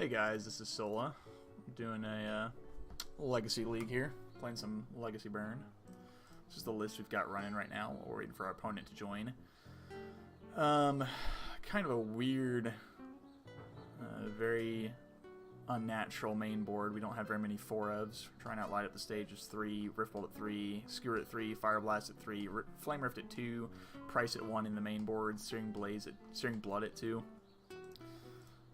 Hey guys, this is Sola. I'm doing a Legacy League here, playing some Legacy Burn. This is the list we've got running right now. We're waiting for our opponent to join. Kind of a weird, very unnatural main board. We don't have very many 4-ofs. We're trying out Light Up the Stage as 3, Rift Bolt at 3, Skewer at 3, Fire Blast at 3, Flame Rift at 2, Price at 1 in the main board, Searing Blood at 2.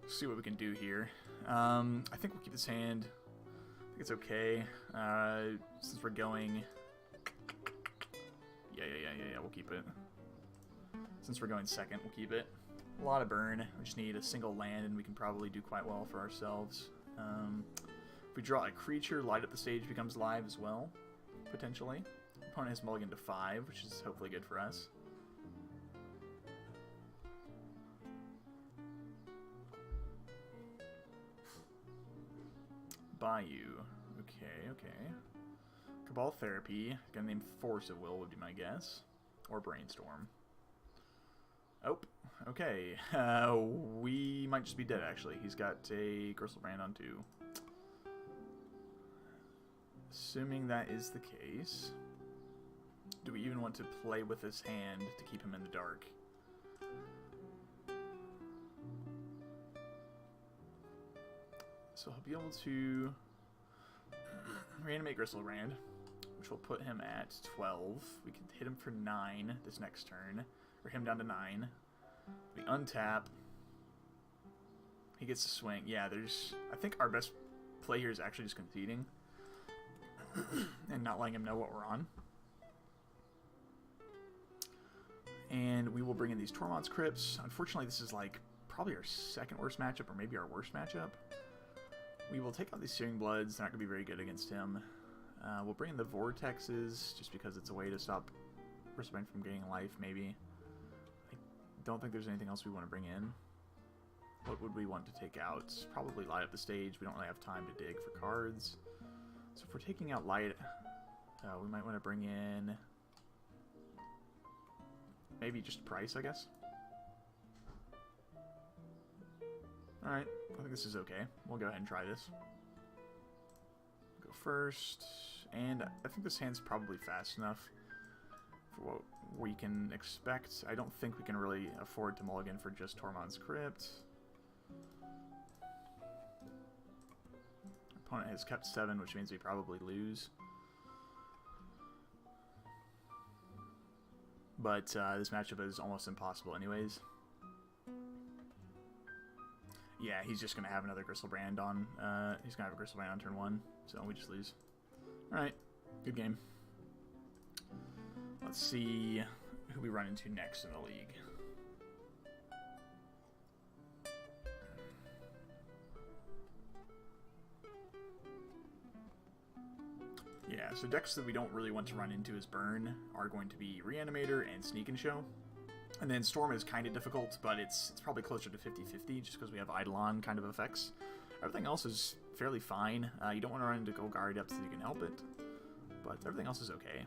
See what we can do here. I think we'll keep this hand. I think it's okay. Since we're going... Yeah, we'll keep it. Since we're going second, we'll keep it. A lot of burn. We just need a single land, and we can probably do quite well for ourselves. If we draw a creature, Light Up the Stage becomes live as well, potentially. Opponent has mulligan to 5, which is hopefully good for us. Bayou. Okay. Cabal Therapy. Gonna name Force of Will would be my guess. Or Brainstorm. Oh, okay. We might just be dead, actually. He's got a Griselbrand on 2. Assuming that is the case, do we even want to play with this hand to keep him in the dark? So he'll be able to reanimate Griselbrand, which will put him at 12. We can hit him for 9 this next turn, or him down to 9. We untap. He gets to swing. Yeah, I think our best play here is actually just conceding and not letting him know what we're on. And we will bring in these Tormod's Crypts. Unfortunately, this is like probably our second worst matchup, or maybe our worst matchup. We will take out these Searing Bloods. They're not going to be very good against him. We'll bring in the Vortexes, just because it's a way to stop Griselbrand from getting life, maybe. I don't think there's anything else we want to bring in. What would we want to take out? Probably Light Up the Stage. We don't really have time to dig for cards. So if we're taking out Light, we might want to bring in maybe just Price, I guess. Alright, I think this is okay. We'll go ahead and try this. Go first, and I think this hand's probably fast enough for what we can expect. I don't think we can really afford to mulligan for just Tormod's Crypt. Opponent has kept 7, which means we probably lose. But this matchup is almost impossible anyways. Yeah, he's just going to have another Griselbrand on, he's going to have a Griselbrand on turn 1, so we just lose. Alright, good game. Let's see who we run into next in the league. Yeah, so decks that we don't really want to run into as Burn are going to be Reanimator and Sneak and Show. And then Storm is kind of difficult, but it's probably closer to 50-50 just because we have Eidolon kind of effects. Everything else is fairly fine. You don't want to run into Golgari Depths if you can help it, but everything else is okay.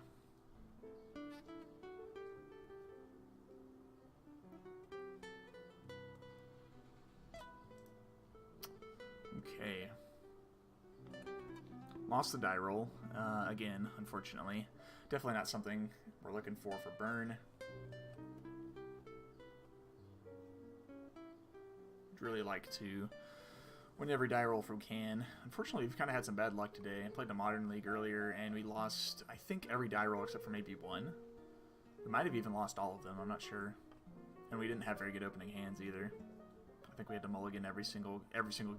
Okay. Lost the die roll, again, unfortunately. Definitely not something we're looking for Burn. Really like to win every die roll if we can. Unfortunately, we've kind of had some bad luck today. I played the Modern League earlier, and we lost, I think, every die roll except for maybe 1. We might have even lost all of them, I'm not sure. And we didn't have very good opening hands either. I think we had to mulligan every single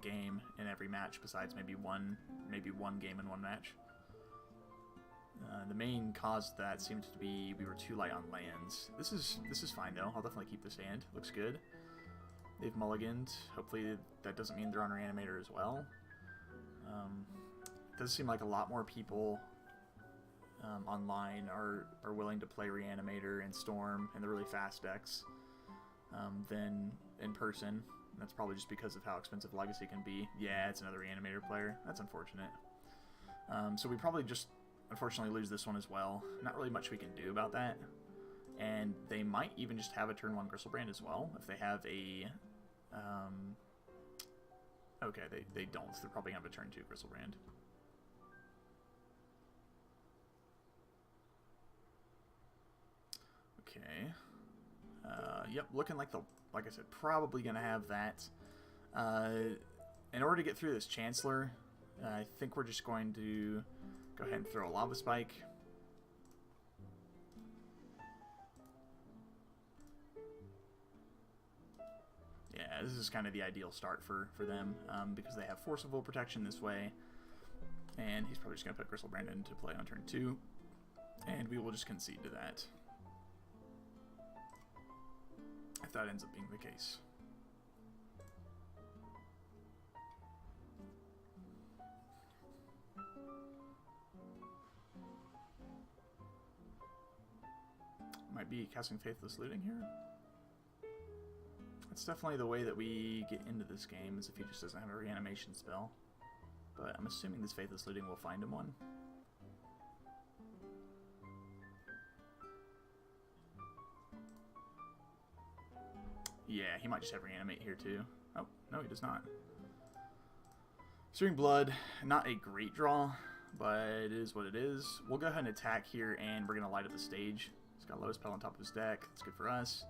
game in every match, besides maybe one game in one match. The main cause of that seemed to be we were too light on lands. This is fine though. I'll definitely keep this hand. Looks good. They've mulliganed. Hopefully that doesn't mean they're on Reanimator as well. It does seem like a lot more people online are willing to play Reanimator and Storm and the really fast decks than in person. That's probably just because of how expensive Legacy can be. Yeah, it's another Reanimator player. That's unfortunate. So we probably just, unfortunately, lose this one as well. Not really much we can do about that. And they might even just have a turn 1 Griselbrand as well, if they have a Okay, they don't. So they're probably going to have a turn 2 Griselbrand. Okay. Yep, looking like like I said, probably going to have that. In order to get through this Chancellor, I think we're just going to go ahead and throw a Lava Spike. Yeah, this is kind of the ideal start for them, because they have Force of Will protection this way, and he's probably just going to put Griselbrand into play on turn 2, and we will just concede to that, if that ends up being the case. Might be casting Faithless Looting here. It's definitely the way that we get into this game, is if he just doesn't have a reanimation spell. But I'm assuming this Faithless Looting will find him one. Yeah, he might just have reanimate here too. Oh, no he does not. Searing Blood, not a great draw, but it is what it is. We'll go ahead and attack here, and we're going to light up the stage. He's got Lotus Petal on top of his deck. That's good for us.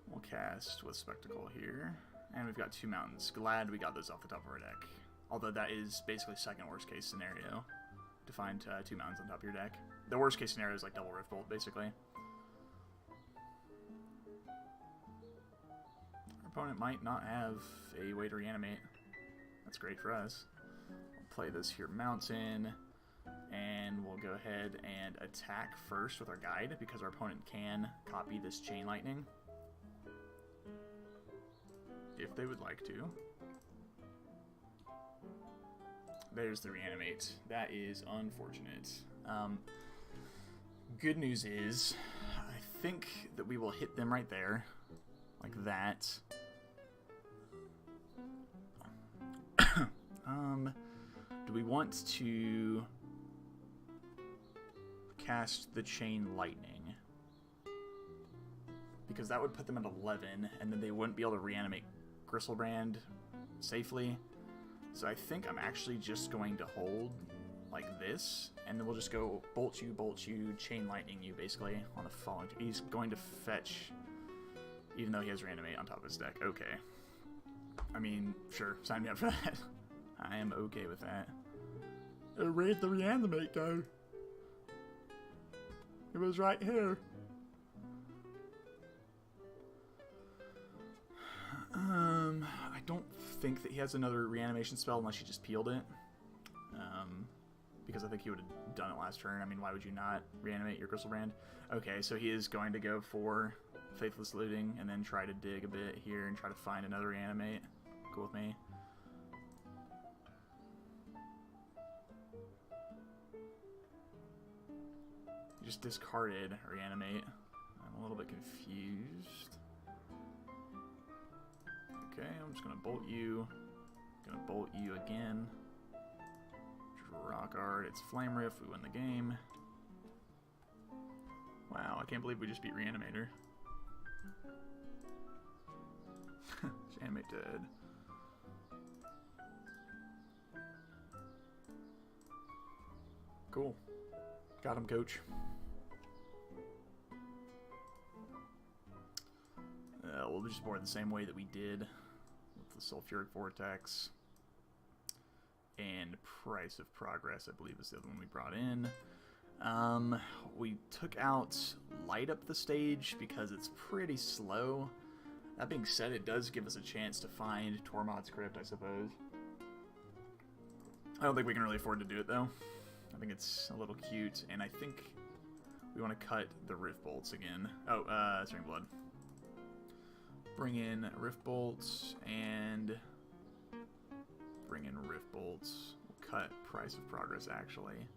We'll cast with Spectacle here. And we've got 2 mountains. Glad we got those off the top of our deck. Although that is basically second worst case scenario, to find 2 mountains on top of your deck. The worst case scenario is like double Rift Bolt, basically. Our opponent might not have a way to reanimate. That's great for us. We'll play this here mountain. And we'll go ahead and attack first with our guide, because our opponent can copy this Chain Lightning if they would like to. There's the reanimate. That is unfortunate. Good news is, I think that we will hit them right there, like that. Do we want to cast the Chain Lightning? Because that would put them at 11, and then they wouldn't be able to reanimate Griselbrand safely. So I think I'm actually just going to hold like this, and then we'll just go bolt you, Chain Lightning you, basically, on the following. He's going to fetch, even though he has reanimate on top of his deck. Okay. I mean, sure, sign me up for that. I am okay with that. Where'd the reanimate go? It was right here. I don't think that he has another reanimation spell unless he just peeled it. Because I think he would have done it last turn. I mean, why would you not reanimate your Griselbrand? Okay, so he is going to go for Faithless Looting and then try to dig a bit here and try to find another reanimate. Cool with me. He just discarded reanimate. I'm a little bit confused. Okay, I'm just gonna bolt you. Gonna bolt you again. Draw card. It's Flame Rift. We win the game. Wow, I can't believe we just beat Reanimator. Reanimate dead. Cool. Got him, coach. We'll just board the same way that we did with the Sulfuric Vortex. And Price of Progress, I believe, is the other one we brought in. We took out Light Up the Stage because it's pretty slow. That being said, it does give us a chance to find Tormod's Crypt, I suppose. I don't think we can really afford to do it, though. I think it's a little cute, and I think we want to cut the Rift Bolts again. Oh, Searing Blood. Bring in Rift Bolts, and bring in Rift Bolts. We'll cut Price of Progress, actually.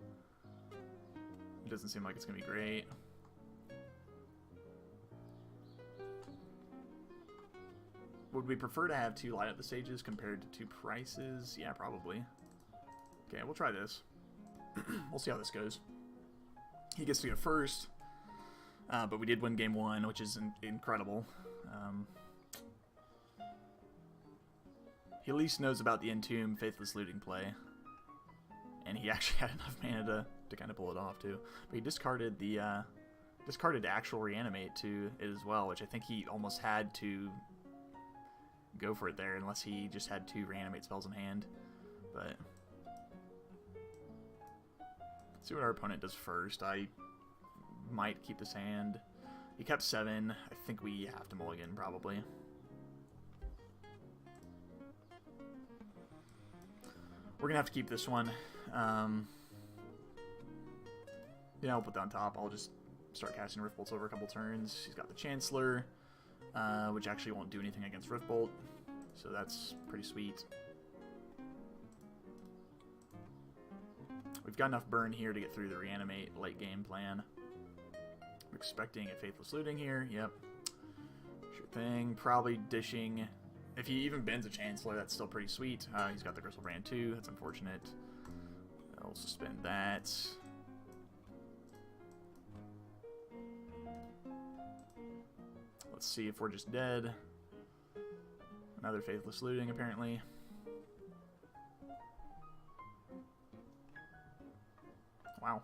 It doesn't seem like it's going to be great. Would we prefer to have 2 Light Up the Stages compared to 2 Prices? Yeah, probably. Okay, we'll try this. We'll see how this goes. He gets to go first, but we did win game 1, which is incredible. He at least knows about the Entomb Faithless Looting play. And he actually had enough mana to kind of pull it off, too. But he discarded the, discarded actual Reanimate to it as well, which I think he almost had to go for it there, unless he just had 2 Reanimate spells in hand. But let's see what our opponent does first. I might keep this hand. He kept 7. I think we have to mulligan, probably. We're going to have to keep this one. Yeah, I'll put that on top. I'll just start casting Rift Bolts over a couple turns. He's got the Chancellor, which actually won't do anything against Rift Bolt, so that's pretty sweet. We've got enough burn here to get through the Reanimate late game plan. I'm expecting a Faithless Looting here. Yep. Sure thing. Probably dishing. If he even bends a Chancellor, that's still pretty sweet. He's got the Gristlebrand too. That's unfortunate. I'll suspend that. Let's see if we're just dead. Another Faithless Looting, apparently. Wow.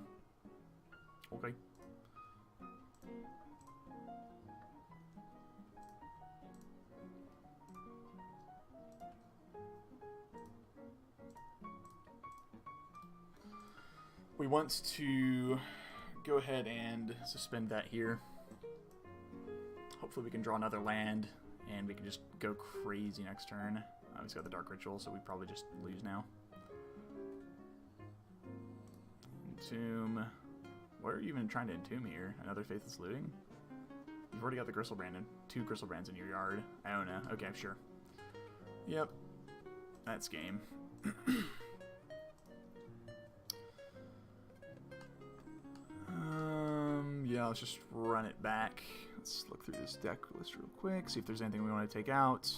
Okay. We want to go ahead and suspend that here. Hopefully we can draw another land, and we can just go crazy next turn. He's got the Dark Ritual, so we probably just lose now. Entomb. What are you even trying to entomb here? Another Faithless Looting? You've already got the Gristlebrand and 2 Gristlebrands in your yard. Iona. Okay, sure. Yep. That's game. Yeah, let's just run it back. Let's look through this deck list real quick, see if there's anything we want to take out.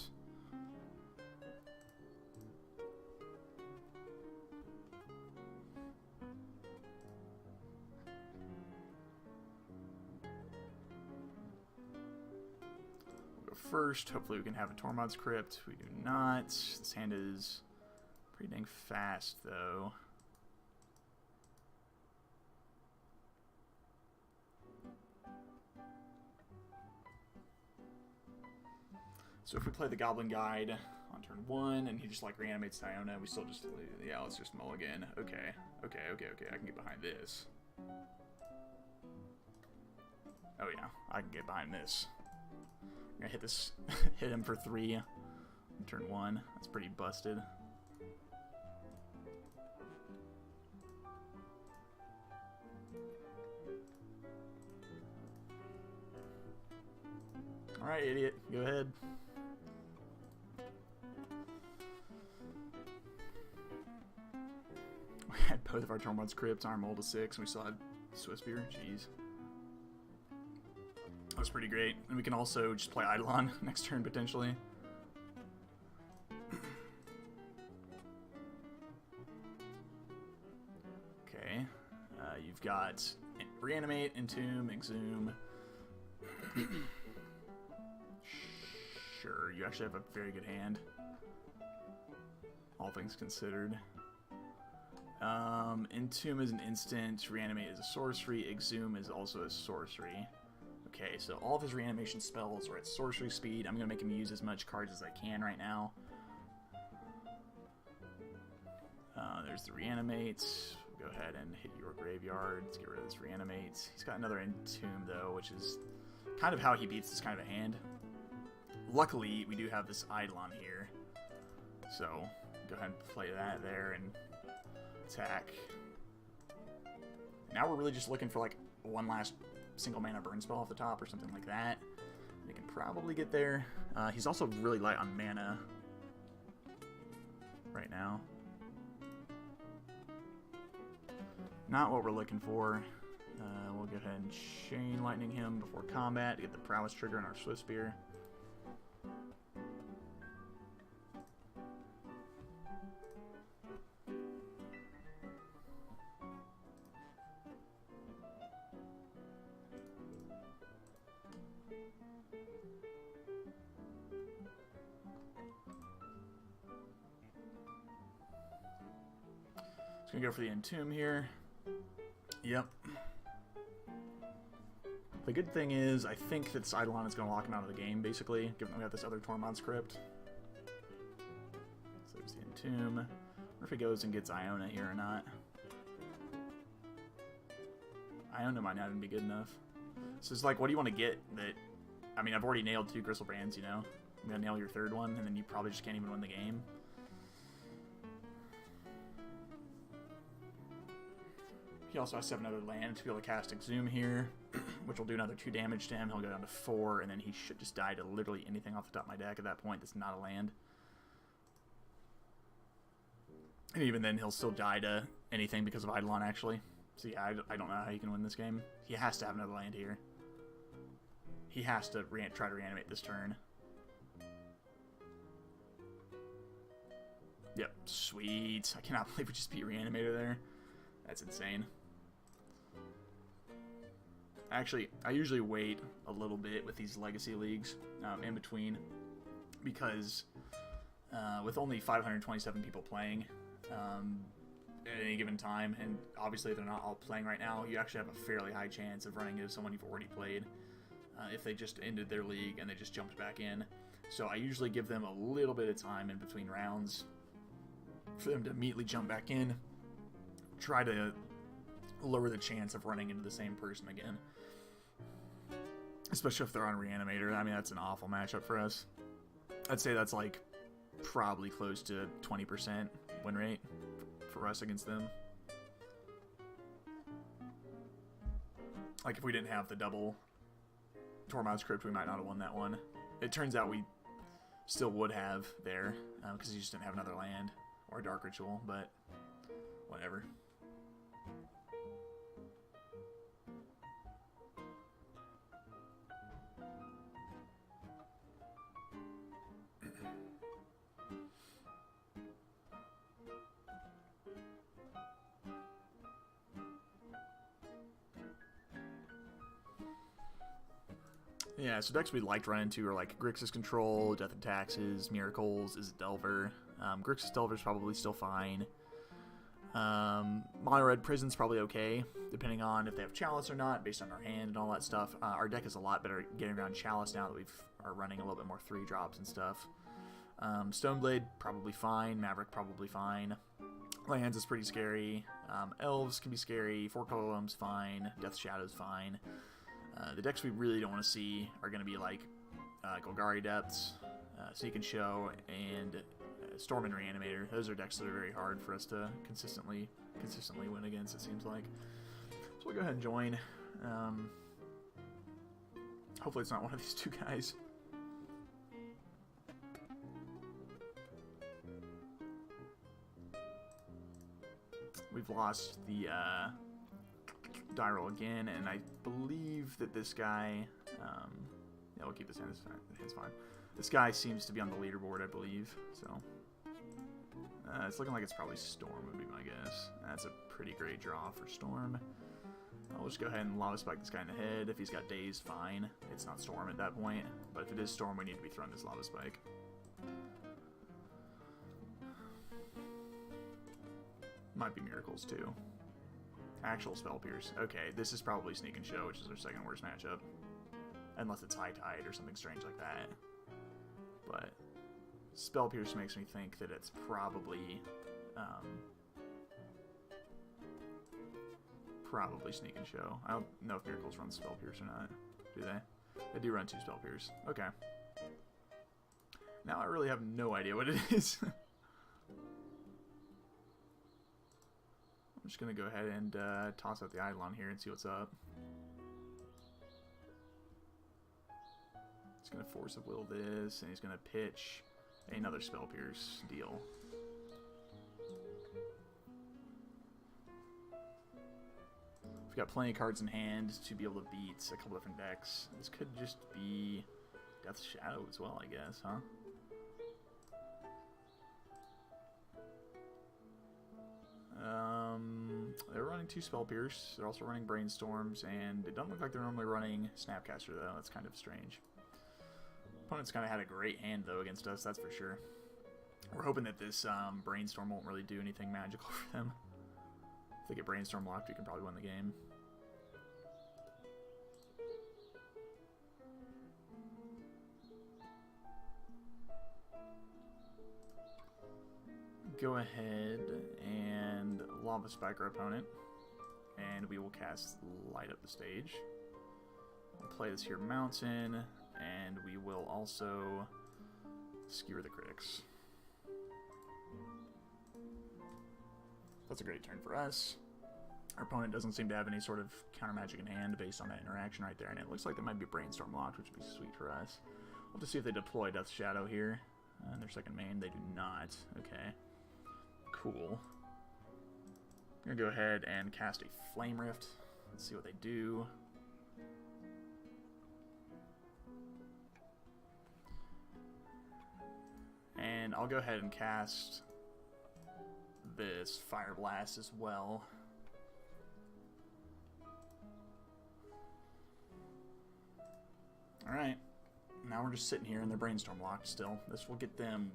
We'll go first. Hopefully we can have a Tormod's Crypt. We do not. This hand is pretty dang fast, though. So if we play the Goblin Guide on turn 1 and he just like reanimates Iona, we still just, yeah, let's just mulligan. Okay, okay, okay, okay, I can get behind this. Oh yeah, I can get behind this. I'm gonna hit this, hit him for 3 on turn 1. That's pretty busted. Alright, idiot, go ahead. We had both of our Tormod's Crypts, Arm Mold to 6, and we still had Swiftspear. Jeez. That was pretty great. And we can also just play Eidolon next turn, potentially. Okay. You've got Reanimate, Entomb, Exhume. Sure, you actually have a very good hand. All things considered. Entomb is an instant, Reanimate is a sorcery, Exhume is also a sorcery. Okay, so all of his reanimation spells are at sorcery speed. I'm going to make him use as much cards as I can right now. There's the Reanimate. We'll go ahead and hit your graveyard. Let's get rid of this Reanimate. He's got another Entomb, though, which is kind of how he beats this kind of a hand. Luckily, we do have this Eidolon here. So, go ahead and play that there and attack. Now we're really just looking for like one last single mana burn spell off the top or something like that. We can probably get there. He's also really light on mana right now. Not what we're looking for. We'll go ahead and Chain Lightning him before combat to get the Prowess trigger on our Swiftspear. Just gonna go for the Entomb here. Yep. The good thing is, I think that this Eidolon is going to lock him out of the game, basically, given that we have this other Tormod's Crypt. So there's the Entomb. I wonder if he goes and gets Iona here or not. Iona might not even be good enough. So it's like, what do you want to get that... I mean, I've already nailed 2 Gristlebrand's, you know? I'm going to nail your 3rd one, and then you probably just can't even win the game. He also has 7 other land to be able to cast Exhume here, which will do another 2 damage to him. He'll go down to 4, and then he should just die to literally anything off the top of my deck at that point that's not a land. And even then, he'll still die to anything because of Eidolon, actually. So yeah, I don't know how he can win this game. He has to have another land here. He has to try to reanimate this turn. Yep, sweet. I cannot believe we just beat Reanimator there. That's insane. Actually, I usually wait a little bit with these Legacy Leagues in between, because with only 527 people playing at any given time, and obviously they're not all playing right now, you actually have a fairly high chance of running into someone you've already played if they just ended their league and they just jumped back in. So I usually give them a little bit of time in between rounds for them to immediately jump back in, try to lower the chance of running into the same person again. Especially if they're on Reanimator. I mean, that's an awful matchup for us. I'd say that's like probably close to 20% win rate for us against them. Like, if we didn't have the double Tormod's Crypt, we might not have won that one. It turns out we still would have there, because he just didn't have another land or a Dark Ritual, but whatever. Yeah, so decks we'd like to run into are like Grixis Control, Death and Taxes, Miracles, Izzet Delver. Grixis Delver's probably still fine. Mono Red Prison's probably okay, depending on if they have Chalice or not, based on our hand and all that stuff. Our deck is a lot better at getting around Chalice now that we are running a little bit more 3-drops and stuff. Stoneblade, probably fine. Maverick, probably fine. Lands is pretty scary. Elves can be scary. 4-color Loam's fine. Death Shadow's fine. The decks we really don't want to see are going to be like Golgari Depths, Sneak and Show, and Storm and Reanimator. Those are decks that are very hard for us to consistently win against, it seems like. So we'll go ahead and join. Hopefully it's not one of these 2 guys. We've lost the die roll again, and I believe that this guy, yeah, we'll keep this hand, it's fine. This guy seems to be on the leaderboard, I believe, so it's looking like it's probably Storm would be my guess. That's a pretty great draw for Storm. I'll just go ahead and Lava Spike this guy in the head. If he's got Daze, fine. It's not Storm at that point, but if it is Storm, we need to be throwing this Lava Spike. Might be Miracles, too. Actual Spell Pierce. Okay, this is probably Sneak and Show, which is our 2nd worst matchup. Unless it's High Tide or something strange like that. But Spell Pierce makes me think that it's probably probably Sneak and Show. I don't know if Miracles run Spell Pierce or not. Do they? They do run 2 Spell Pierce. Okay. Now I really have no idea what it is. I'm just going to go ahead and toss out the Eidolon here and see what's up. He's going to Force of Will this, and he's going to pitch another Spell Pierce deal. We've got plenty of cards in hand to be able to beat a couple different decks. This could just be Death Shadow as well, I guess, huh? They're running 2 Spell Pierce. They're also running Brainstorms, and it doesn't look like they're normally running Snapcaster, though. That's kind of strange. Opponent's kind of had a great hand, though, against us, that's for sure. We're hoping that this Brainstorm won't really do anything magical for them. If they get Brainstorm locked, we can probably win the game. Go ahead and Lava Spike our opponent, and we will cast Light Up the Stage. We'll play this here Mountain, and we will also Skewer the Critics. That's a great turn for us. Our opponent doesn't seem to have any sort of counter magic in hand based on that interaction right there, and it looks like they might be Brainstorm locked, which would be sweet for us. We'll have to see if they deploy Death Shadow here. In their second main, they do not. Okay. Cool. I'm going to go ahead and cast a Flame Rift. Let's see what they do. And I'll go ahead and cast this Fire Blast as well. Alright. Now we're just sitting here and they're Brainstorm locked still. This will get them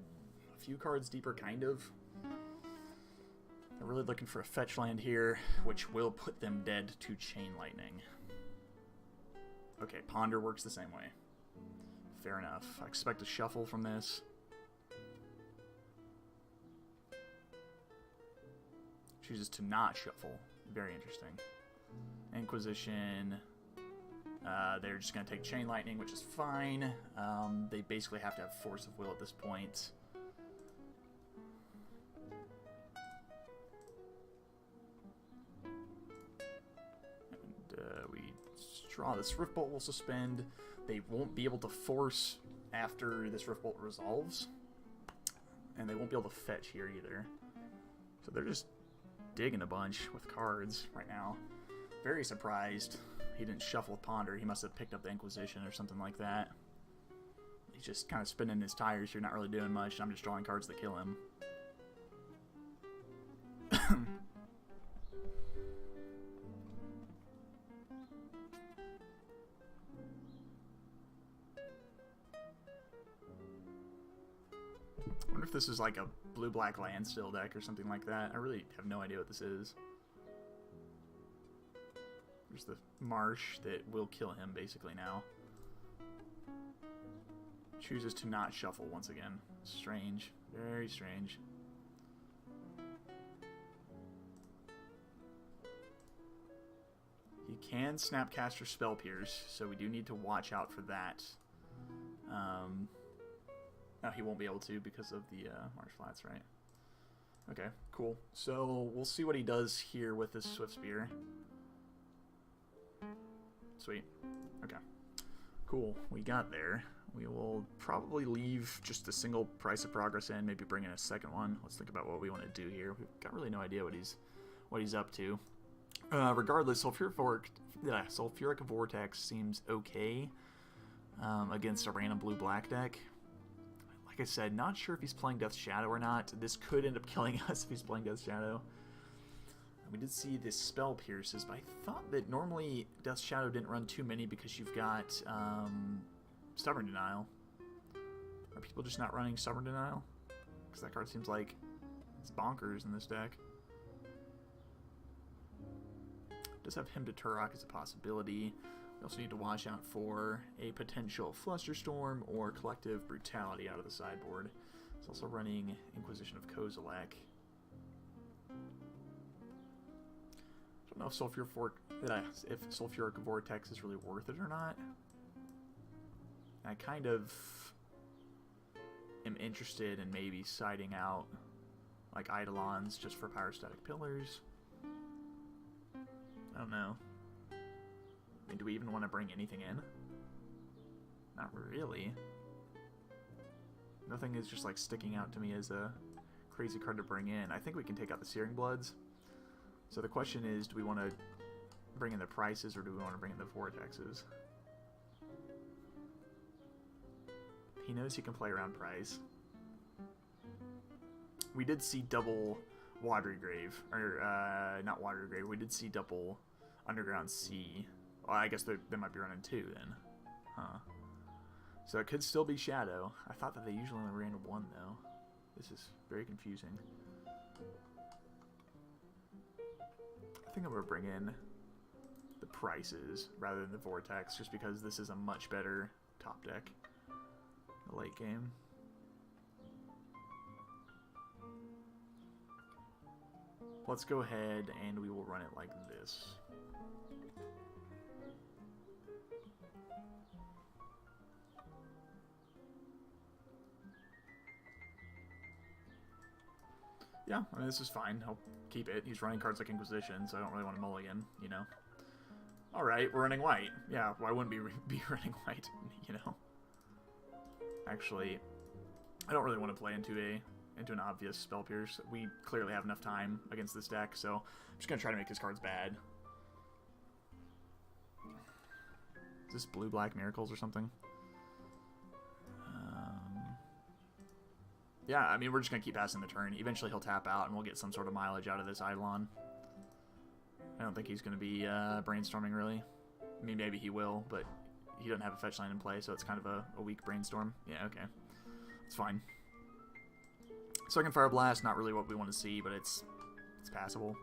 a few cards deeper, kind of. They're really looking for a fetch land here, which will put them dead to Chain Lightning. Okay, Ponder works the same way. Fair enough. I expect a shuffle from this. Chooses to not shuffle. Very interesting. Inquisition. They're just going to take Chain Lightning, which is fine. They basically have to have Force of Will at this point. We draw this Riftbolt will suspend. They won't be able to force after this Riftbolt resolves. And they won't be able to fetch here either. So they're just digging a bunch with cards right now. Very surprised he didn't shuffle with Ponder. He must have picked up the Inquisition or something like that. He's just kind of spinning his tires here, not really doing much. I'm just drawing cards that kill him. I wonder if this is like a blue-black landstill deck or something like that. I really have no idea what this is. There's the Marsh that will kill him basically now. Chooses to not shuffle once again. Strange. Very strange. He can Snapcaster Spell Pierce, so we do need to watch out for that. No, he won't be able to because of the Marsh Flats, right? Okay, cool. So we'll see what he does here with this Swift Spear. Sweet. Okay. Cool. We got there. We will probably leave just a single Price of Progress in, maybe bring in a second one. Let's think about what we want to do here. We've got really no idea what he's up to. Regardless, Sulfuric Vortex seems okay against a random blue-black deck. Like I said, not sure if he's playing Death Shadow or not. This could end up killing us if he's playing Death Shadow. We did see this Spell Pierces, but I thought that normally Death Shadow didn't run too many because you've got Stubborn Denial. Are people just not running Stubborn Denial? Because that card seems like it's bonkers in this deck. Does have Hymn to Turok as a possibility. We also need to watch out for a potential Flusterstorm or Collective Brutality out of the sideboard. It's also running Inquisition of Kozilek. I don't know if Sulfuric Vortex is really worth it or not. I kind of am interested in maybe siding out like Eidolons just for Pyrostatic Pillars. I don't know. I mean, do we even want to bring anything in? Not really. Nothing is just like sticking out to me as a crazy card to bring in. I think we can take out the Searing Bloods. So the question is, do we want to bring in the Prices or do we want to bring in the Vortexes? He knows he can play around Price. We did see double Watery Grave, or not Watery Grave, we did see double Underground Sea. Well, I guess they might be running two then. Huh. So it could still be Shadow. I thought that they usually only ran one though. This is very confusing. I think I'm going to bring in the Prices rather than the Vortex, just because this is a much better top deck in the late game. Let's go ahead and we will run it like this. Yeah, I mean, this is fine. I'll keep it. He's running cards like Inquisition, so I don't really want to mulligan, you know. Alright, we're running white. Yeah, why wouldn't we be running white, you know? Actually, I don't really want to play into an obvious Spell Pierce. We clearly have enough time against this deck, so I'm just going to try to make his cards bad. Is this Blue-Black Miracles or something? Yeah, I mean, we're just going to keep passing the turn. Eventually he'll tap out, and we'll get some sort of mileage out of this Eidolon. I don't think he's going to be brainstorming, really. I mean, maybe he will, but he doesn't have a fetch land in play, so it's kind of a weak brainstorm. Yeah, okay. It's fine. Second Fire Blast, not really what we want to see, but it's passable.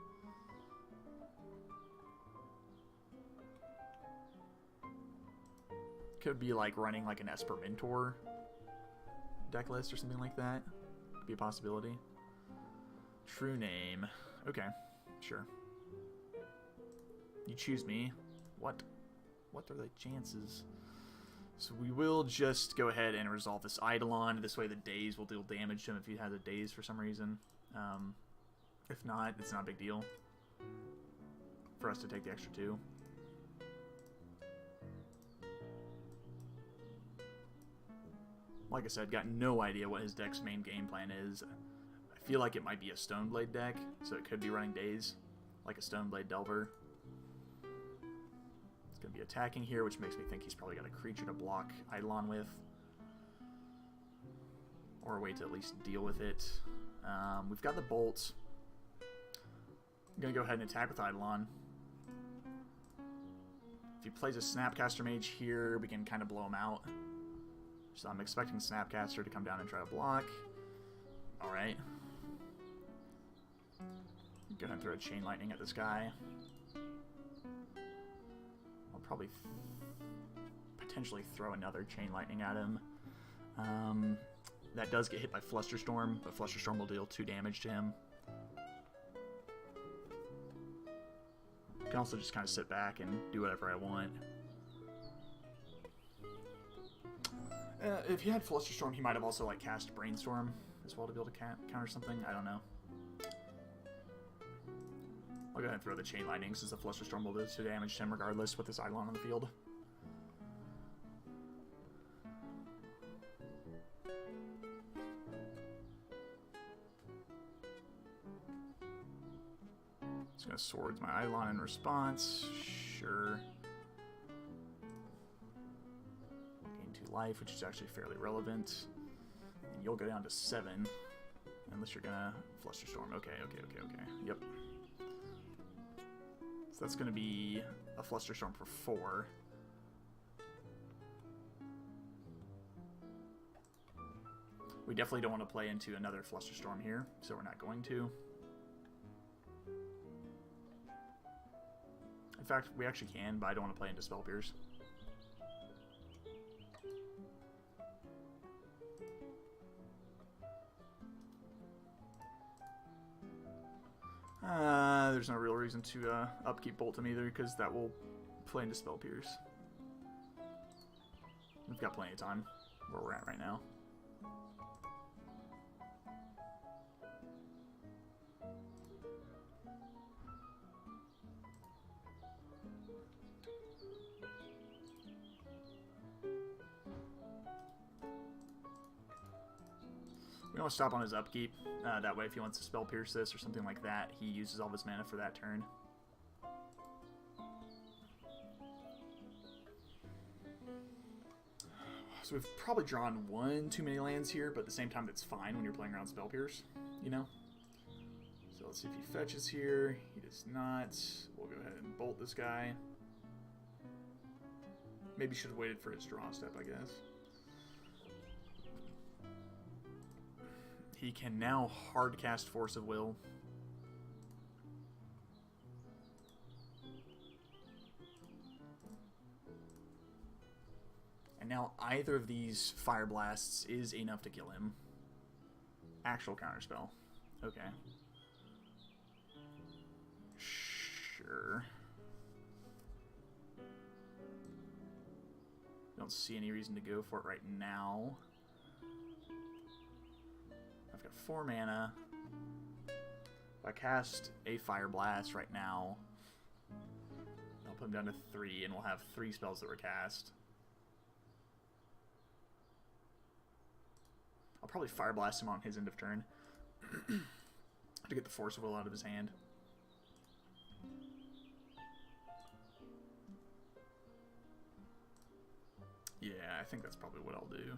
Could be like running like an Esper Mentor deck list or something like that. Could be a possibility. True name. Okay, sure. You choose me. What are the chances? So we will just go ahead and resolve this Eidolon. This way the Daze will deal damage to him if he has a Daze for some reason. If not, it's not a big deal for us to take the extra 2. Like I said, got no idea what his deck's main game plan is. I feel like it might be a Stoneblade deck, so it could be running Daze, like a Stoneblade Delver. It's going to be attacking here, which makes me think he's probably got a creature to block Eidolon with. Or a way to at least deal with it. We've got the Bolt. I'm going to go ahead and attack with Eidolon. If he plays a Snapcaster Mage here, we can kind of blow him out. So I'm expecting Snapcaster to come down and try to block. Alright. Go ahead and throw a Chain Lightning at this guy. I'll probably potentially throw another Chain Lightning at him. That does get hit by Flusterstorm, but Flusterstorm will deal 2 damage to him. I can also just kind of sit back and do whatever I want. If he had Flusterstorm, he might have also like cast Brainstorm as well to be able to counter something. I don't know. I'll go ahead and throw the Chain Lightning since the Flusterstorm will do 2 damage to him regardless with this Eidolon on the field. Just gonna Swords my Eidolon in response. Sure. Life, which is actually fairly relevant. And you'll go down to 7 unless you're gonna Flusterstorm. Okay. Yep. So that's gonna be a Flusterstorm for 4. We definitely don't want to play into another Flusterstorm here, so we're not going to. In fact, we actually can, but I don't want to play into Spell Pierce. There's no real reason to upkeep Boltum either, because that will play into Spell Pierce. We've got plenty of time where we're at right now. We want to stop on his upkeep. That way, if he wants to Spell Pierce this or something like that, he uses all of his mana for that turn. So we've probably drawn 1 too many lands here, but at the same time, that's fine when you're playing around Spell Pierce, you know? So let's see if he fetches here. He does not. We'll go ahead and bolt this guy. Maybe should have waited for his draw step, I guess. He can now hard cast Force of Will. now either of these Fire Blasts is enough to kill him. Actual counterspell. Okay. Sure. Don't see any reason to go for it right now. I've got 4 mana. If I cast a Fire Blast right now, I'll put him down to 3, and we'll have 3 spells that were cast. I'll probably Fire Blast him on his end of turn to get the Force of Will out of his hand. Yeah, I think that's probably what I'll do.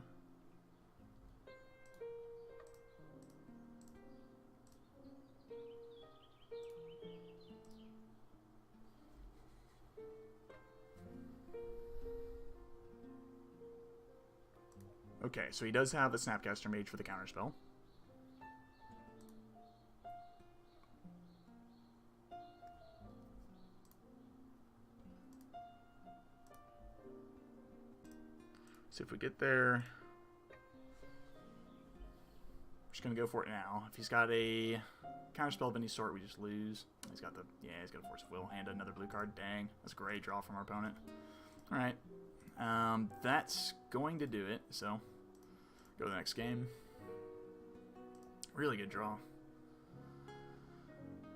Okay, so he does have the Snapcaster Mage for the counterspell. See if we get there. Just gonna go for it now. If he's got a counterspell of any sort, we just lose. He's got the he's got a Force of Will and another blue card. Dang, that's a great draw from our opponent. All right, that's going to do it. So go to the next game. Really good draw.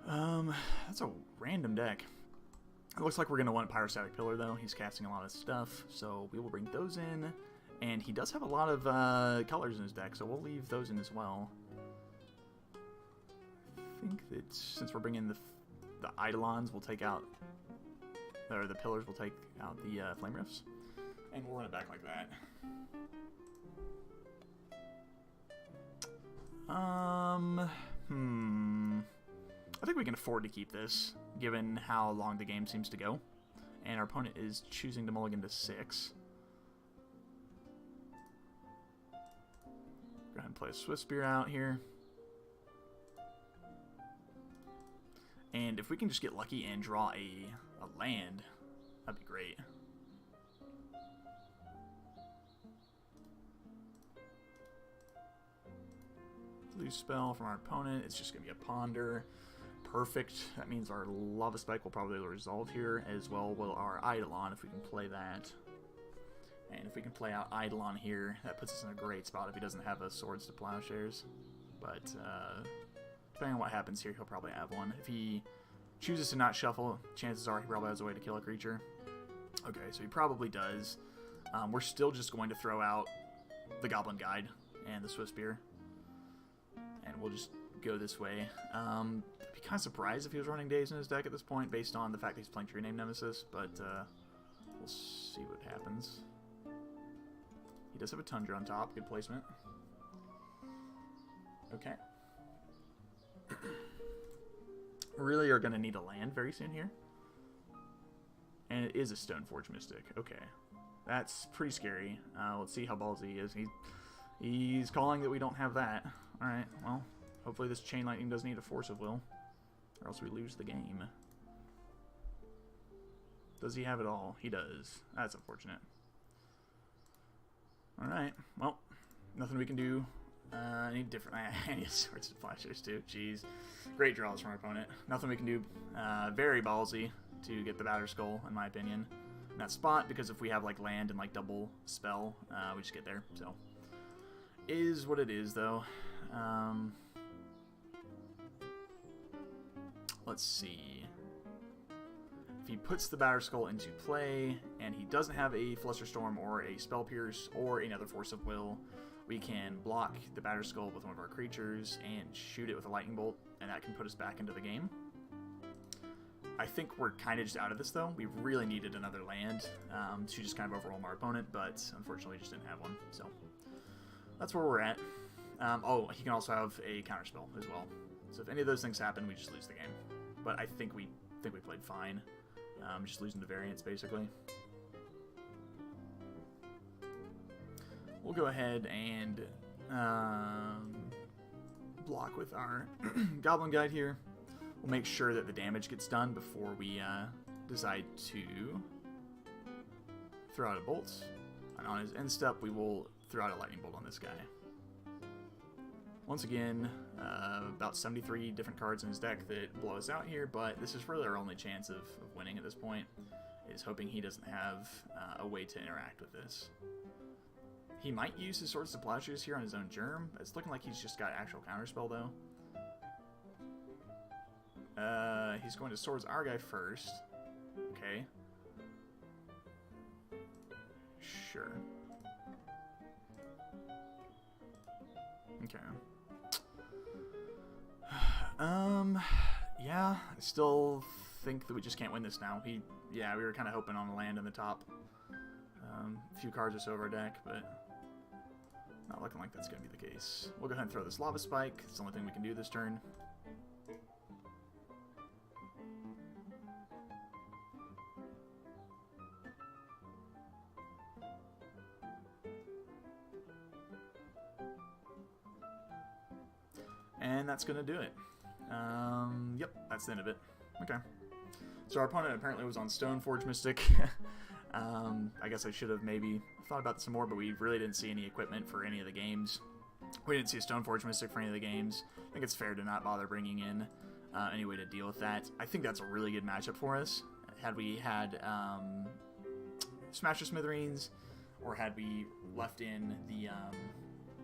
That's a random deck. It looks like we're going to want Pyrostatic Pillar, though. He's casting a lot of stuff, so we will bring those in. And he does have a lot of colors in his deck, so we'll leave those in as well. I think that since we're bringing the Eidolons, we'll take out... Or the Pillars will take out the Flame Rifts. And we'll run it back like that. I think we can afford to keep this, given how long the game seems to go. And our opponent is choosing to mulligan to 6. Go ahead and play a Swiftspear out here. And if we can just get lucky and draw a land, that'd be great. Lose spell from our opponent. It's just going to be a Ponder. Perfect. That means our Lava Spike will probably resolve here, as well will our Eidolon if we can play that. And if we can play out Eidolon here, that puts us in a great spot if he doesn't have a Swords to Plowshares. But depending on what happens here, he'll probably have one. If he chooses to not shuffle, chances are he probably has a way to kill a creature. Okay, so he probably does. We're still just going to throw out the Goblin Guide and the Swiftspear. And we'll just go this way. I'd be kind of surprised if he was running Daze in his deck at this point, based on the fact that he's playing True Name Nemesis, but we'll see what happens. He does have a Tundra on top. Good placement. Okay. Really are going to need a land very soon here. And it is a Stoneforge Mystic. Okay. That's pretty scary. Let's see how ballsy he is. He's calling that we don't have that. Alright, well, hopefully this Chain Lightning doesn't need a Force of Will, or else we lose the game. Does he have it all? He does. That's unfortunate. Alright, well, nothing we can do. I need different... I need Swords and Plowshares too. Jeez. Great draws from our opponent. Nothing we can do. Very ballsy to get the Batterskull, in my opinion, in that spot, because if we have like land and like double spell, we just get there. So, is what it is, though. Let's see. If he puts the Batterskull into play, and he doesn't have a Flusterstorm or a Spell Pierce or another Force of Will, we can block the Batterskull with one of our creatures and shoot it with a Lightning Bolt, and that can put us back into the game. I think we're kind of just out of this, though. We really needed another land to just kind of overwhelm our opponent, but unfortunately we just didn't have one. So that's where we're at. Oh, he can also have a counterspell as well. So if any of those things happen, we just lose the game. But I think we played fine. Just losing the variance, basically. We'll go ahead and block with our Goblin Guide here. We'll make sure that the damage gets done before we decide to throw out a bolt. And on his end step, we will throw out a lightning bolt on this guy. Once again, about 73 different cards in his deck that blow us out here, but this is really our only chance of winning at this point, is hoping he doesn't have a way to interact with this. He might use his Swords to Plowshares here on his own Germ. It's looking like he's just got actual counterspell, though. He's going to Swords our guy first. Okay. Sure. Okay. Yeah, I still think that we just can't win this now. Yeah, we were kind of hoping on a land in the top. A few cards or so of our deck, but not looking like that's going to be the case. We'll go ahead and throw this Lava Spike. It's the only thing we can do this turn. And that's going to do it. Yep, that's the end of it. Okay. So our opponent apparently was on Stoneforge Mystic. I guess I should have maybe thought about this some more, but we really didn't see any equipment for any of the games. We didn't see a Stoneforge Mystic for any of the games. I think it's fair to not bother bringing in any way to deal with that. I think that's a really good matchup for us. Had we had Smash the Smithereens, or had we left in the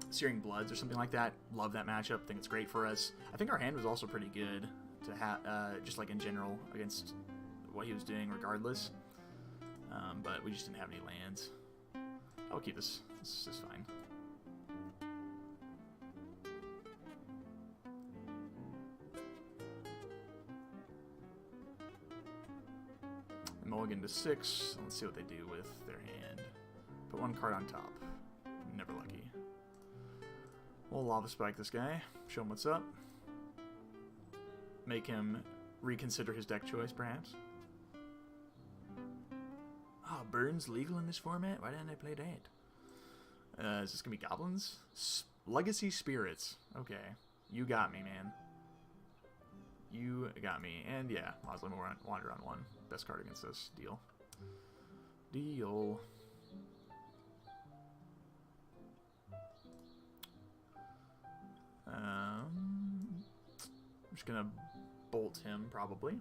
Searing Bloods or something like that, love that matchup. Think it's great for us. I think our hand was also pretty good to have, just like in general, against what he was doing regardless. But we just didn't have any lands. I'll keep this. This is fine. Mulligan to 6. Let's see what they do with their hand. Put one card on top. Never lucky. We'll Lava Spike this guy. Show him what's up. Make him reconsider his deck choice, perhaps. Oh, Burn's legal in this format? Why didn't I play that? Is this going to be Goblins? Legacy Spirits. Okay. You got me, man. You got me. And yeah, Mausoleum Wanderer on 1. Best card against us. Deal. Deal. I'm just going to bolt him, probably.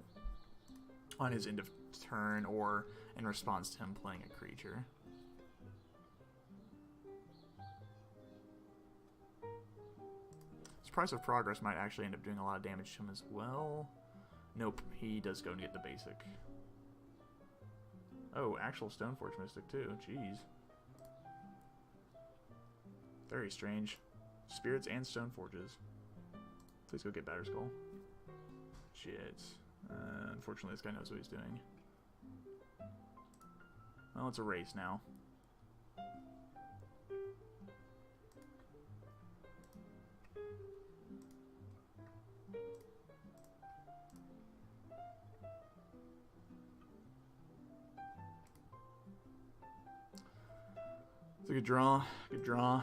On his end of turn, or in response to him playing a creature. His Price of Progress might actually end up doing a lot of damage to him as well. Nope, he does go and get the basic. Oh, actual Stoneforge Mystic too. Jeez. Very strange. Spirits and Stoneforges. Please go get Batterskull. Shit. Unfortunately, this guy knows what he's doing. Well, it's a race now. It's a good draw. Good draw.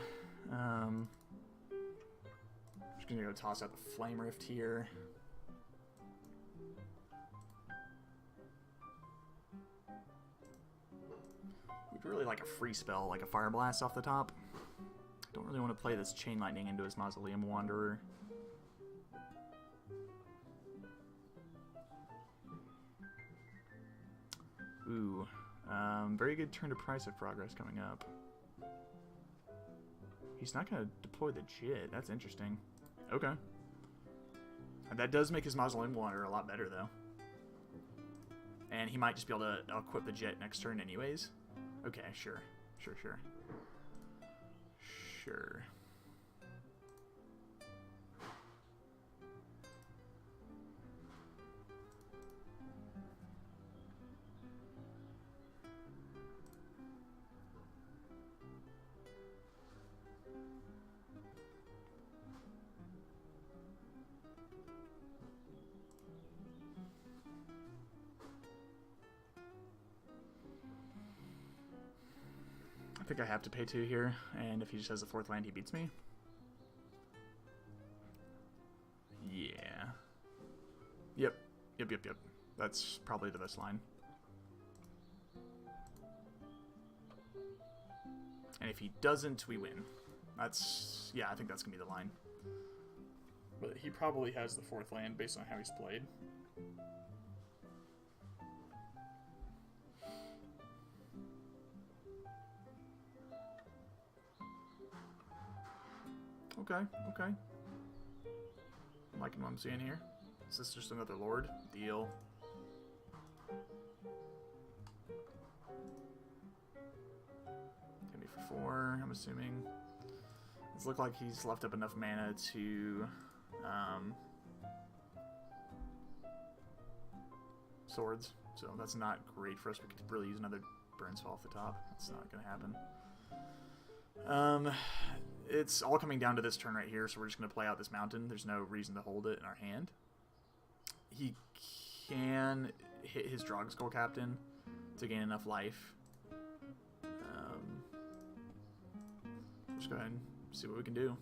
Just gonna go toss out the Flame Rift here. We'd really like a free spell, like a Fire Blast off the top. Don't really want to play this Chain Lightning into his Mausoleum Wanderer. Ooh. Very good turn to Price of Progress coming up. He's not going to deploy the Jit. That's interesting. Okay. And that does make his Mausoleum Wanderer a lot better, though. And he might just be able to equip the Jet next turn anyways. Okay, sure. Sure. I think I have to pay 2 here, and if he just has a 4th land, he beats me. Yeah. Yep. That's probably the best line. And if he doesn't, we win. That's... yeah, I think that's going to be the line. But he probably has the 4th land based on how he's played. Okay, okay. I'm liking what I'm seeing here. Is this just another Lord? Deal. Gonna be for 4, I'm assuming. It's look like he's left up enough mana to swords, so that's not great for us. We could really use another burn spell off the top. That's not gonna happen. It's all coming down to this turn right here, so we're just gonna play out this mountain. There's no reason to hold it in our hand. He can hit his Drogskol Captain to gain enough life. Just go ahead and see what we can do.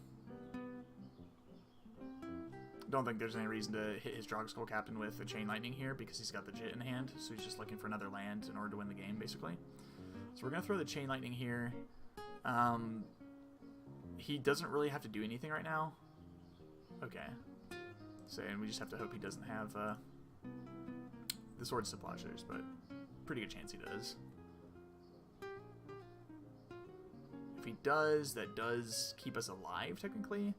Don't think there's any reason to hit his Drogskol Captain with a Chain Lightning here because he's got the Jit in hand, so he's just looking for another land in order to win the game, basically. So we're going to throw the Chain Lightning here. He doesn't really have to do anything right now. Okay. So, and we just have to hope he doesn't have the Sword Splashers, but pretty good chance he does. If he does, that does keep us alive, technically.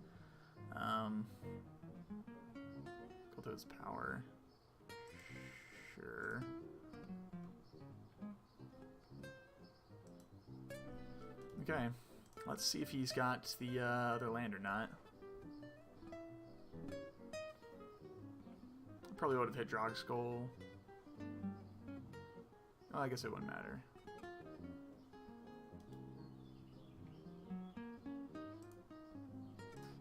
Those power. Sure. Okay. Let's see if he's got the other land or not. Probably would have hit Drogskol. Oh, I guess it wouldn't matter.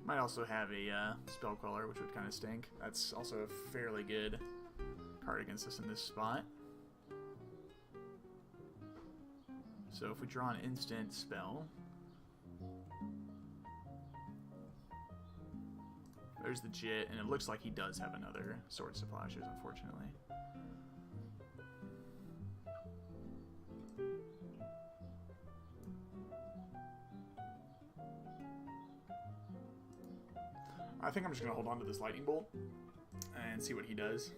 Might also have a Spell Queller, which would kind of stink. That's also a fairly good card against us in this spot. So if we draw an instant spell, there's the Jit, and it looks like he does have another Sword Splashers, unfortunately. I think I'm just going to hold on to this Lightning Bolt and see what he does.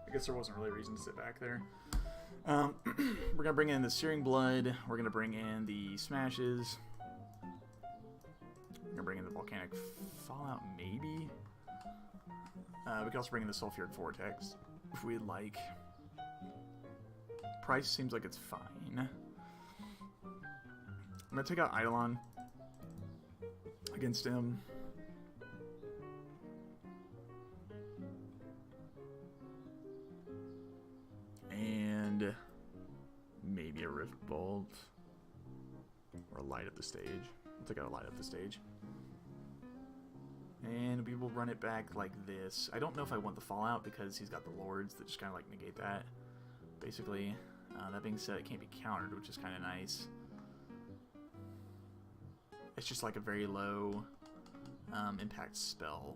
I guess there wasn't really a reason to sit back there. We're going to bring in the Searing Blood. We're going to bring in the Smashes. We're going to bring in the Volcanic Fallout, maybe? We can also bring in the Sulfured Vortex, if we'd like. Price seems like it's fine. I'm going to take out Eidolon against him. And maybe a Rift Bolt or a Light Up the Stage. I'll take out a Light Up the Stage. And we will run it back like this. I don't know if I want the Fallout because he's got the Lords that just kind of like negate that, basically. That being said, it can't be countered, which is kind of nice. It's just like a very low impact spell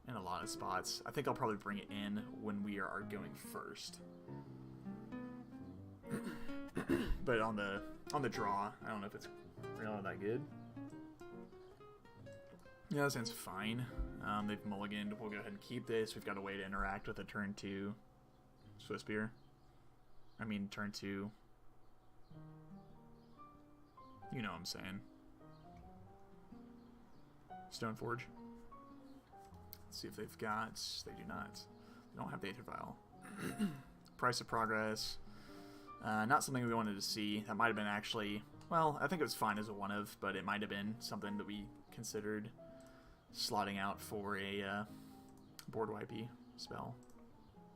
in a lot of spots. I think I'll probably bring it in when we are going first. But on the draw, I don't know if it's really that good. Yeah, that sounds fine. They've mulliganed. We'll go ahead and keep this. We've got a way to interact with a turn 2 Swiftspear. I mean, turn 2. You know what I'm saying. Stoneforge. Let's see if they've got... They do not. They don't have the Aether Vial. Price of Progress. Not something we wanted to see. That might have been actually... Well, I think it was fine as a one-of, but it might have been something that we considered slotting out for a board wipey spell.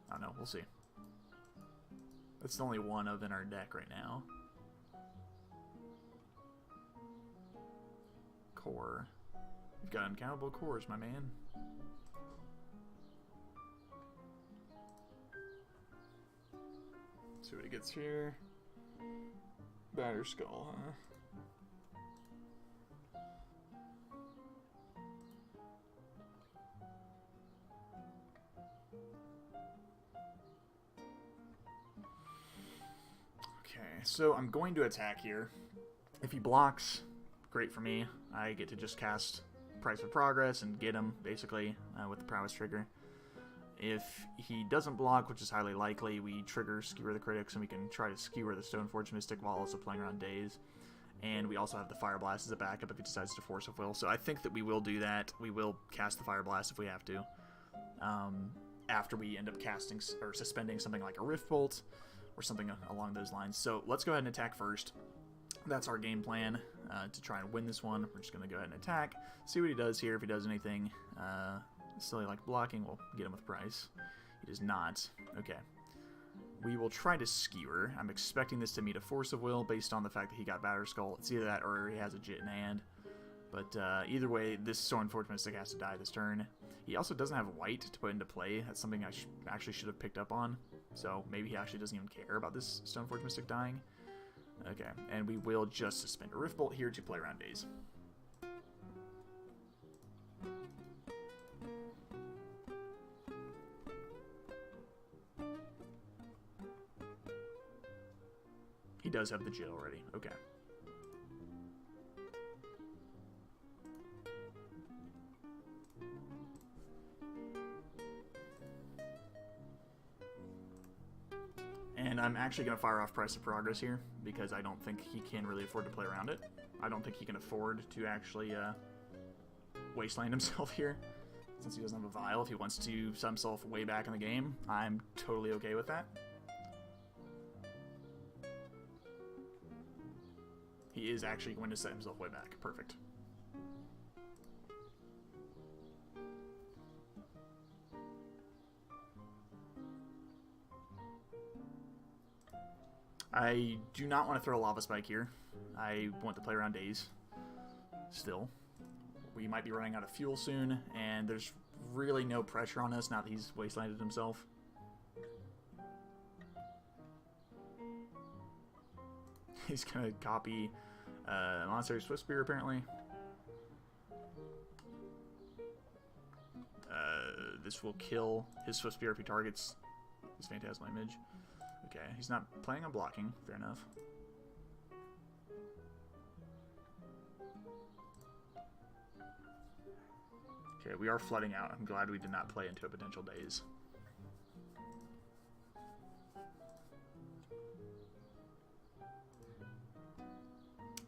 I don't know. We'll see. It's the only one of in our deck right now. core. You've got uncountable cores, my man. See what he gets here. Batterskull, huh? Okay, so I'm going to attack here. If he blocks, great for me. I get to just cast Price of Progress and get him, basically, with the Prowess trigger. If he doesn't block, which is highly likely, we trigger Skewer the Critics, and we can try to skewer the Stoneforge Mystic while also playing around Daze. And we also have the Fire Blast as a backup if he decides to Force of Will. So I think that we will do that. We will cast the Fire Blast if we have to. After we end up casting or suspending something like a Rift Bolt or something along those lines. So let's go ahead and attack first. That's our game plan to try and win this one. We're just going to go ahead and attack, see what he does here. If he does anything silly like blocking, we'll get him with Price. He does not. Okay. We will try to Skewer. I'm expecting this to meet a Force of Will based on the fact that he got Batterskull. It's either that or he has a Jit in hand. But either way, this Stoneforge Mystic has to die this turn. He also doesn't have white to put into play. That's something I actually should have picked up on. So maybe he actually doesn't even care about this Stoneforge Mystic dying. Okay, and we will just suspend a Rift Bolt here to play around Daze. He does have the Jit already. Okay. And I'm actually going to fire off Price of Progress here, because I don't think he can really afford to play around it. I don't think he can afford to actually wasteland himself here, since he doesn't have a Vial. If he wants to set himself way back in the game, I'm totally okay with that. He is actually going to set himself way back. Perfect. I do not want to throw a Lava Spike here. I want to play around Daze still. We might be running out of fuel soon, and there's really no pressure on us now that he's wastelanded himself. He's going to copy Monastery Swift Spear, apparently. This will kill his Swift Spear if he targets his Phantasmal Image. Okay, he's not planning on blocking. Fair enough. Okay, we are flooding out. I'm glad we did not play into a potential Daze.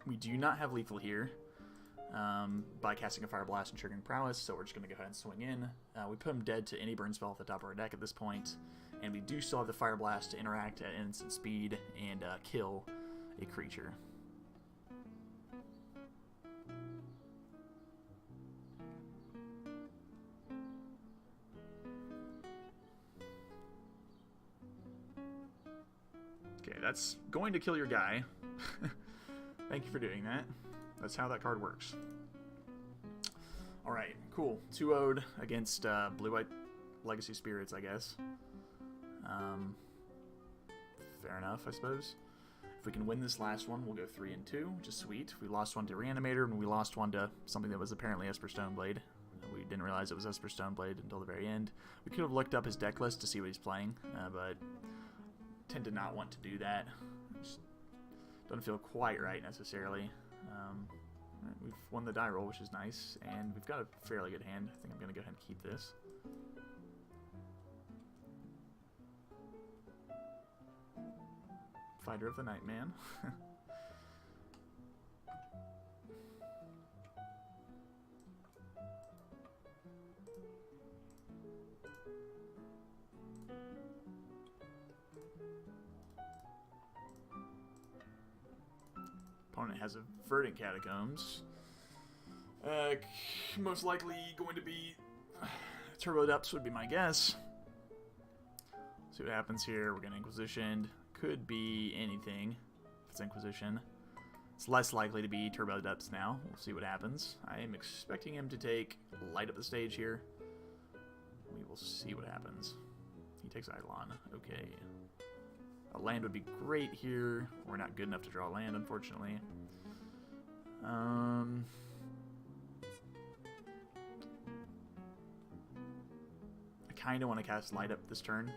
We do not have lethal here by casting a Fire Blast and triggering Prowess, so we're just going to go ahead and swing in. We put him dead to any burn spell at the top of our deck at this point, and we do still have the Fire Blast to interact at instant speed and kill a creature. Okay, that's going to kill your guy. Thank you for doing that. That's how that card works. Alright, cool. 2-0'd against Blue-White Legacy Spirits, I guess. Fair enough, I suppose. If we can win this last one, we'll go 3-2, which is sweet. We lost one to Reanimator, and we lost one to something that was apparently Esper Stoneblade. We didn't realize it was Esper Stoneblade until the very end. We could have looked up his deck list to see what he's playing, but tend to not want to do that. Just doesn't feel quite right, necessarily. We've won the die roll, which is nice, and we've got a fairly good hand. I think I'm going to go ahead and keep this. Fighter of the Night, man. Opponent has a Verdant Catacombs. Most likely going to be Turbo Depths would be my guess. See what happens here. We're getting Inquisitioned. Could be anything if it's Inquisition. It's less likely to be Turbo Depths now. We'll see what happens. I am expecting him to take Light Up the Stage here. We will see what happens. He takes Eidolon. Okay. A land would be great here. We're not good enough to draw land, unfortunately. I kind of want to cast Light Up this turn.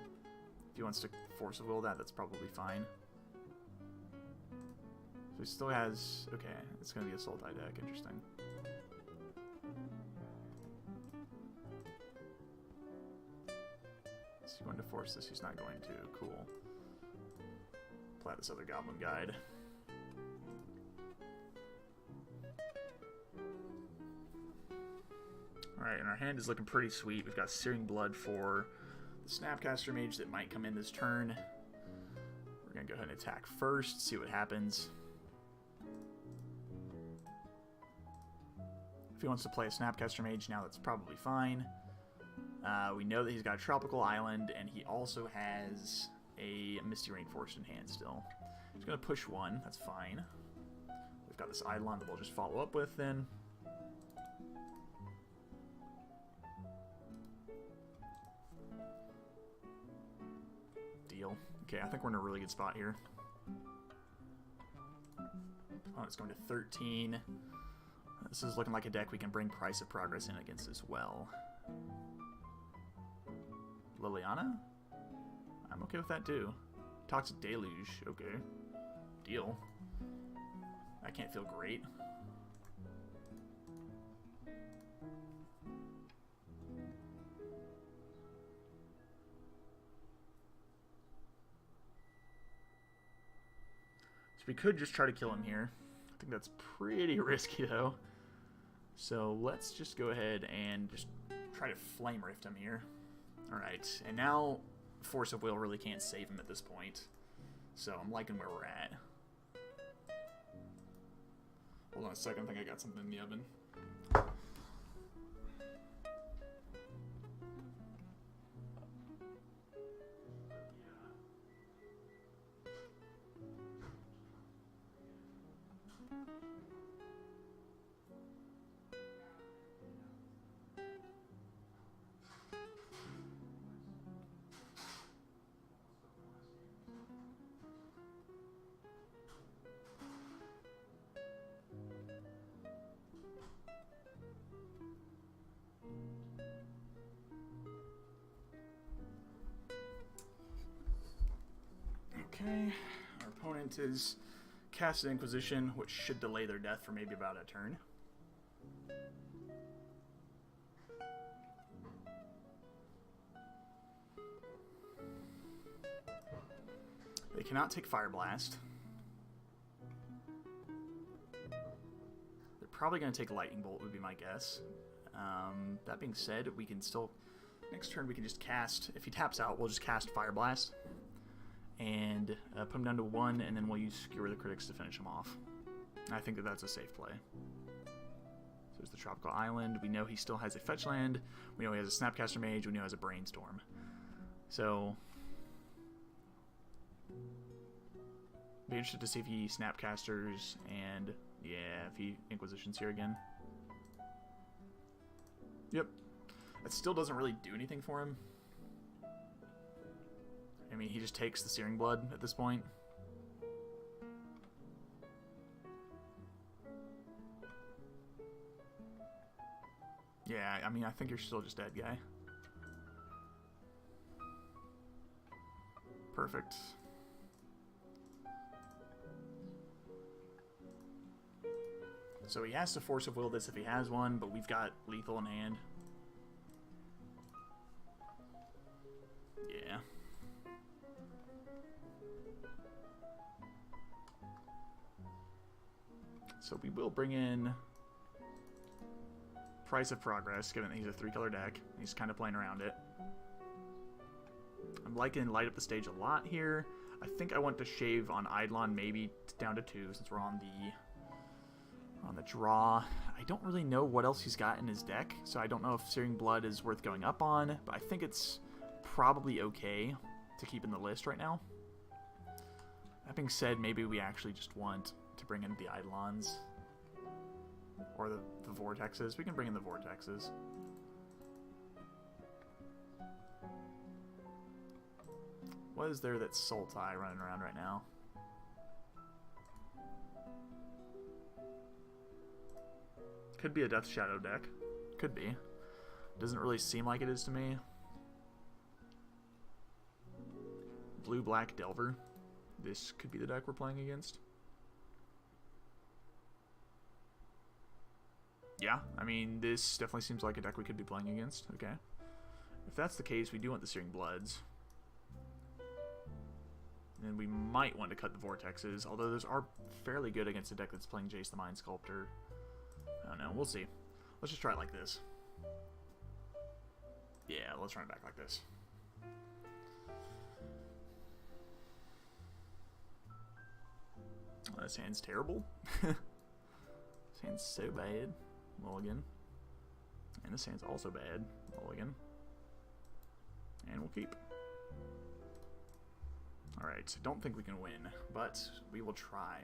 If he wants to Force of Will that, that's probably fine. So he still has... Okay, it's going to be a Sultai deck. Interesting. Is he going to force this? He's not going to. Cool. Apply this other Goblin Guide. Alright, and our hand is looking pretty sweet. We've got Searing Blood for the Snapcaster Mage that might come in this turn. We're going to go ahead and attack first, see what happens. If he wants to play a Snapcaster Mage now, that's probably fine. We know that he's got a Tropical Island, and he also has a Misty Rainforest in hand still. He's going to push one, that's fine. We've got this Eidolon that we'll just follow up with then. Deal. Okay, I think we're in a really good spot here. Opponent's going to 13. This is looking like a deck we can bring Price of Progress in against as well. Liliana? I'm okay with that too. Toxic Deluge. Okay. Deal. I can't feel great. So we could just try to kill him here. I think that's pretty risky though. So let's just go ahead and just try to Flame Rift him here. Alright, and now Force of Will really can't save him at this point. So I'm liking where we're at. Hold on a second, I think I got something in the oven. Okay, our opponent is cast Inquisition, which should delay their death for maybe about a turn. They cannot take Fire Blast. They're probably going to take Lightning Bolt, would be my guess. That being said, we can still... Next turn we can just cast... If he taps out, we'll just cast Fire Blast. And put him down to 1, and then we'll use Skewer the Critics to finish him off. I think that that's a safe play. So there's the Tropical Island. We know he still has a Fetch Land. We know he has a Snapcaster Mage. We know he has a Brainstorm. So... be interested to see if he Snapcasters, and yeah, if he Inquisitions here again. Yep. That still doesn't really do anything for him. I mean, he just takes the Searing Blood at this point. Yeah, I mean, I think you're still just dead, guy. Perfect. So he has to Force of Will this if he has one, but we've got lethal in hand. Yeah. So we will bring in Price of Progress, given that he's a 3-color deck. He's kind of playing around it. I'm liking Light Up the Stage a lot here. I think I want to shave on Eidolon maybe down to 2 since we're on the draw. I don't really know what else he's got in his deck, so I don't know if Searing Blood is worth going up on, but I think it's probably okay to keep in the list right now. That being said, maybe we actually just want to bring in the Eidolons. Or the Vortexes. We can bring in the Vortexes. What is there that's Sultai running around right now? Could be a Death Shadow deck. Could be. Doesn't really seem like it is to me. Blue-Black Delver. This could be the deck we're playing against. Yeah, I mean, this definitely seems like a deck we could be playing against. Okay. If that's the case, we do want the Searing Bloods. And we might want to cut the Vortexes, although those are fairly good against a deck that's playing Jace the Mind Sculptor. I don't know, we'll see. Let's just try it like this. Yeah, let's run it back like this. Oh, this hand's terrible. This hand's so bad. Mulligan. And this hand's also bad. Mulligan. And we'll keep. Alright, don't think we can win, but we will try.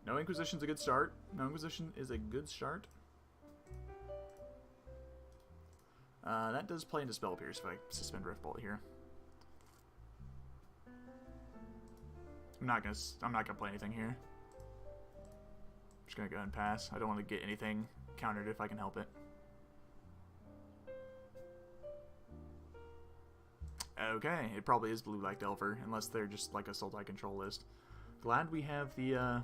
No Inquisition's a good start. No Inquisition is a good start. That does play into Spell Pierce if I suspend Rift Bolt here. I'm not gonna play anything here. I'm just gonna go ahead and pass. I don't want to get anything countered if I can help it. Okay, it probably is Blue-Black Delver, unless they're just like a Sultai control list. Glad we have okay,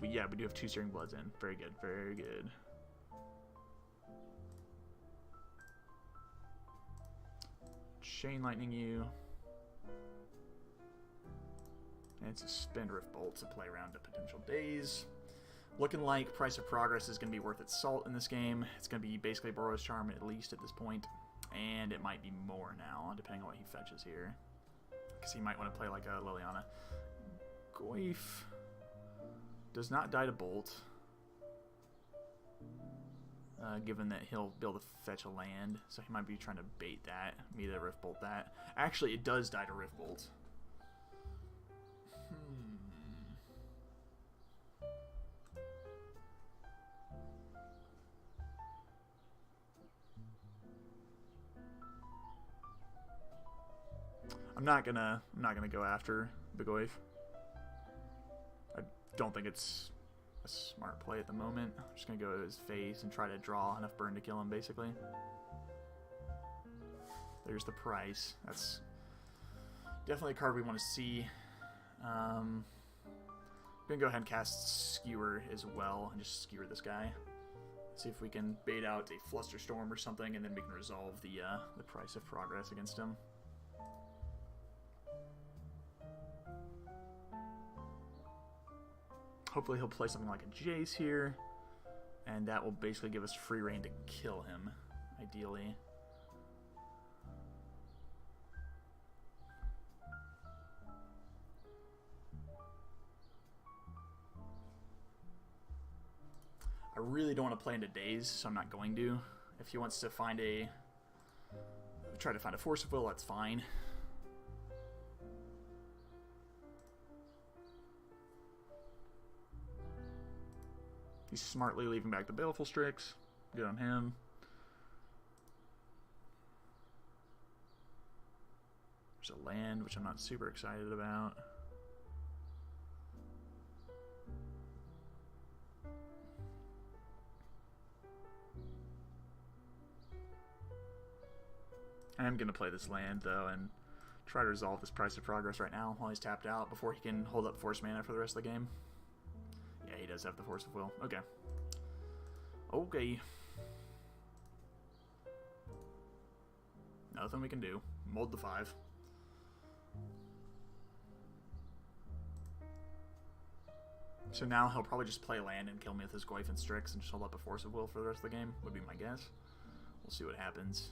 we do have 2 Searing Bloods in. Very good, very good. Chain Lightning you. And suspend Rift Bolt to play around to potential days. Looking like Price of Progress is going to be worth its salt in this game. It's going to be basically Boros Charm at least at this point. And it might be more now, depending on what he fetches here. Because he might want to play like a Liliana. Goyf does not die to Bolt. Given that he'll be able to fetch a land. So he might be trying to bait that. Me to Rift Bolt that. Actually, it does die to Rift Bolt. I'm not gonna go after the Goyf. I don't think it's a smart play at the moment. I'm just gonna go to his face and try to draw enough burn to kill him, basically. There's the price. That's definitely a card we want to see. I'm gonna go ahead and cast Skewer as well and just skewer this guy. See if we can bait out a Flusterstorm or something, and then we can resolve the Price of Progress against him. Hopefully he'll play something like a Jace here, and that will basically give us free reign to kill him, ideally. I really don't want to play into Daze, so I'm not going to. If he wants to try to find a Force of Will, that's fine. He's smartly leaving back the Baleful Strix. Good on him. There's a land, which I'm not super excited about. I am going to play this land, though, and try to resolve this Price of Progress right now while he's tapped out before he can hold up Force Mana for the rest of the game. Yeah, he does have the Force of Will. Okay. Okay. Nothing we can do. Mold the 5. So now he'll probably just play land and kill me with his Goyf and Strix and just hold up a Force of Will for the rest of the game, would be my guess. We'll see what happens.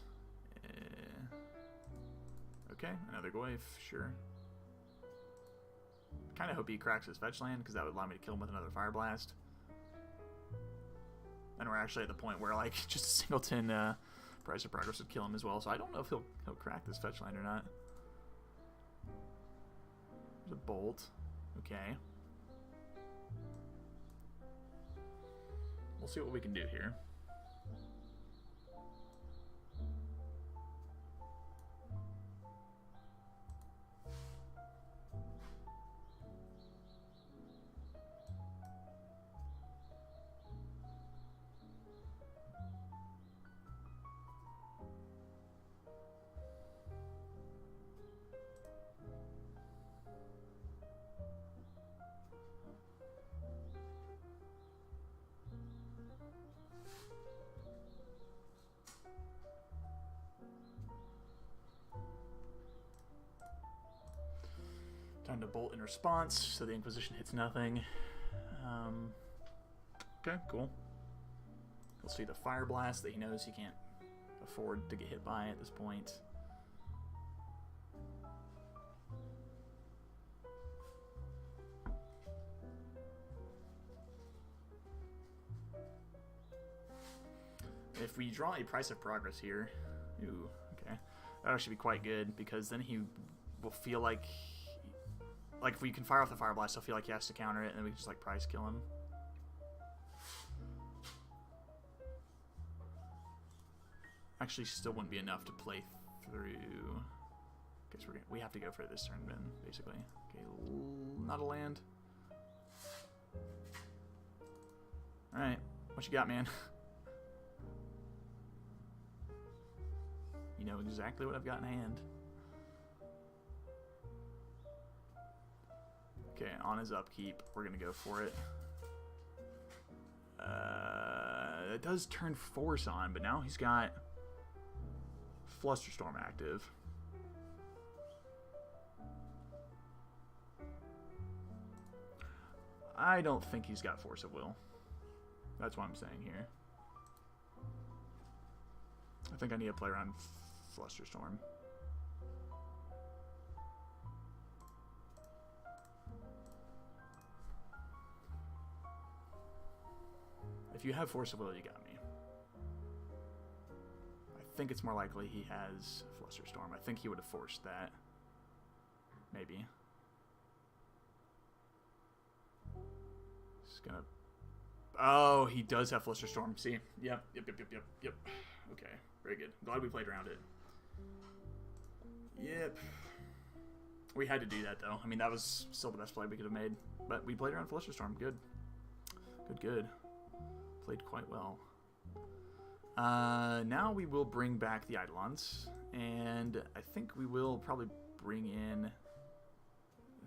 Okay, another Goyf, sure. Kind of hope he cracks his fetch land, because that would allow me to kill him with another Fire Blast. And we're actually at the point where, like, just a singleton Price of Progress would kill him as well, so I don't know if he'll crack this fetch land or not. There's a bolt. Okay. We'll see what we can do here. Time to bolt in response, so the Inquisition hits nothing. Okay, cool. He'll see the Fire Blast that he knows he can't afford to get hit by at this point. If we draw a Price of Progress here, ooh, okay, that'll actually be quite good, because then he will feel like if we can fire off the Fire Blast, he'll feel like he has to counter it, and then we can just like price kill him. Actually, still wouldn't be enough to play through. Guess we have to go for this turn then, basically. Okay, not a land. All right, what you got, man? You know exactly what I've got in hand. Okay, on his upkeep, we're gonna go for it. It does turn Force on, but now he's got Flusterstorm active. I don't think he's got Force of Will. That's what I'm saying here. I think I need to play around Flusterstorm. If you have Force of Will, you got me. I think it's more likely he has Flusterstorm. I think he would have forced that. Maybe. Just gonna... Oh, he does have Flusterstorm. See? Yep. Okay, very good. Glad we played around it. Yep. We had to do that, though. I mean, that was still the best play we could have made. But we played around Flusterstorm. Good. Good. Played quite well. Now we will bring back the Eidolons, and I think we will probably bring in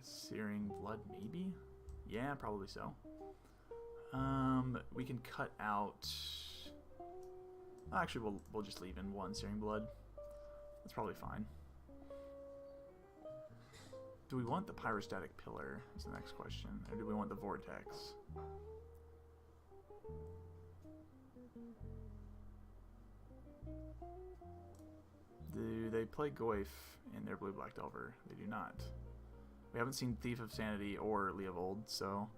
Searing Blood, maybe? Yeah, probably so. We can cut out... Actually, we'll just leave in one Searing Blood. That's probably fine. Do we want the Pyrostatic Pillar is the next question, or do we want the Vortex? Do they play Goyf in their Blue-Black Delver? They do not. We haven't seen Thief of Sanity or Leovold, so...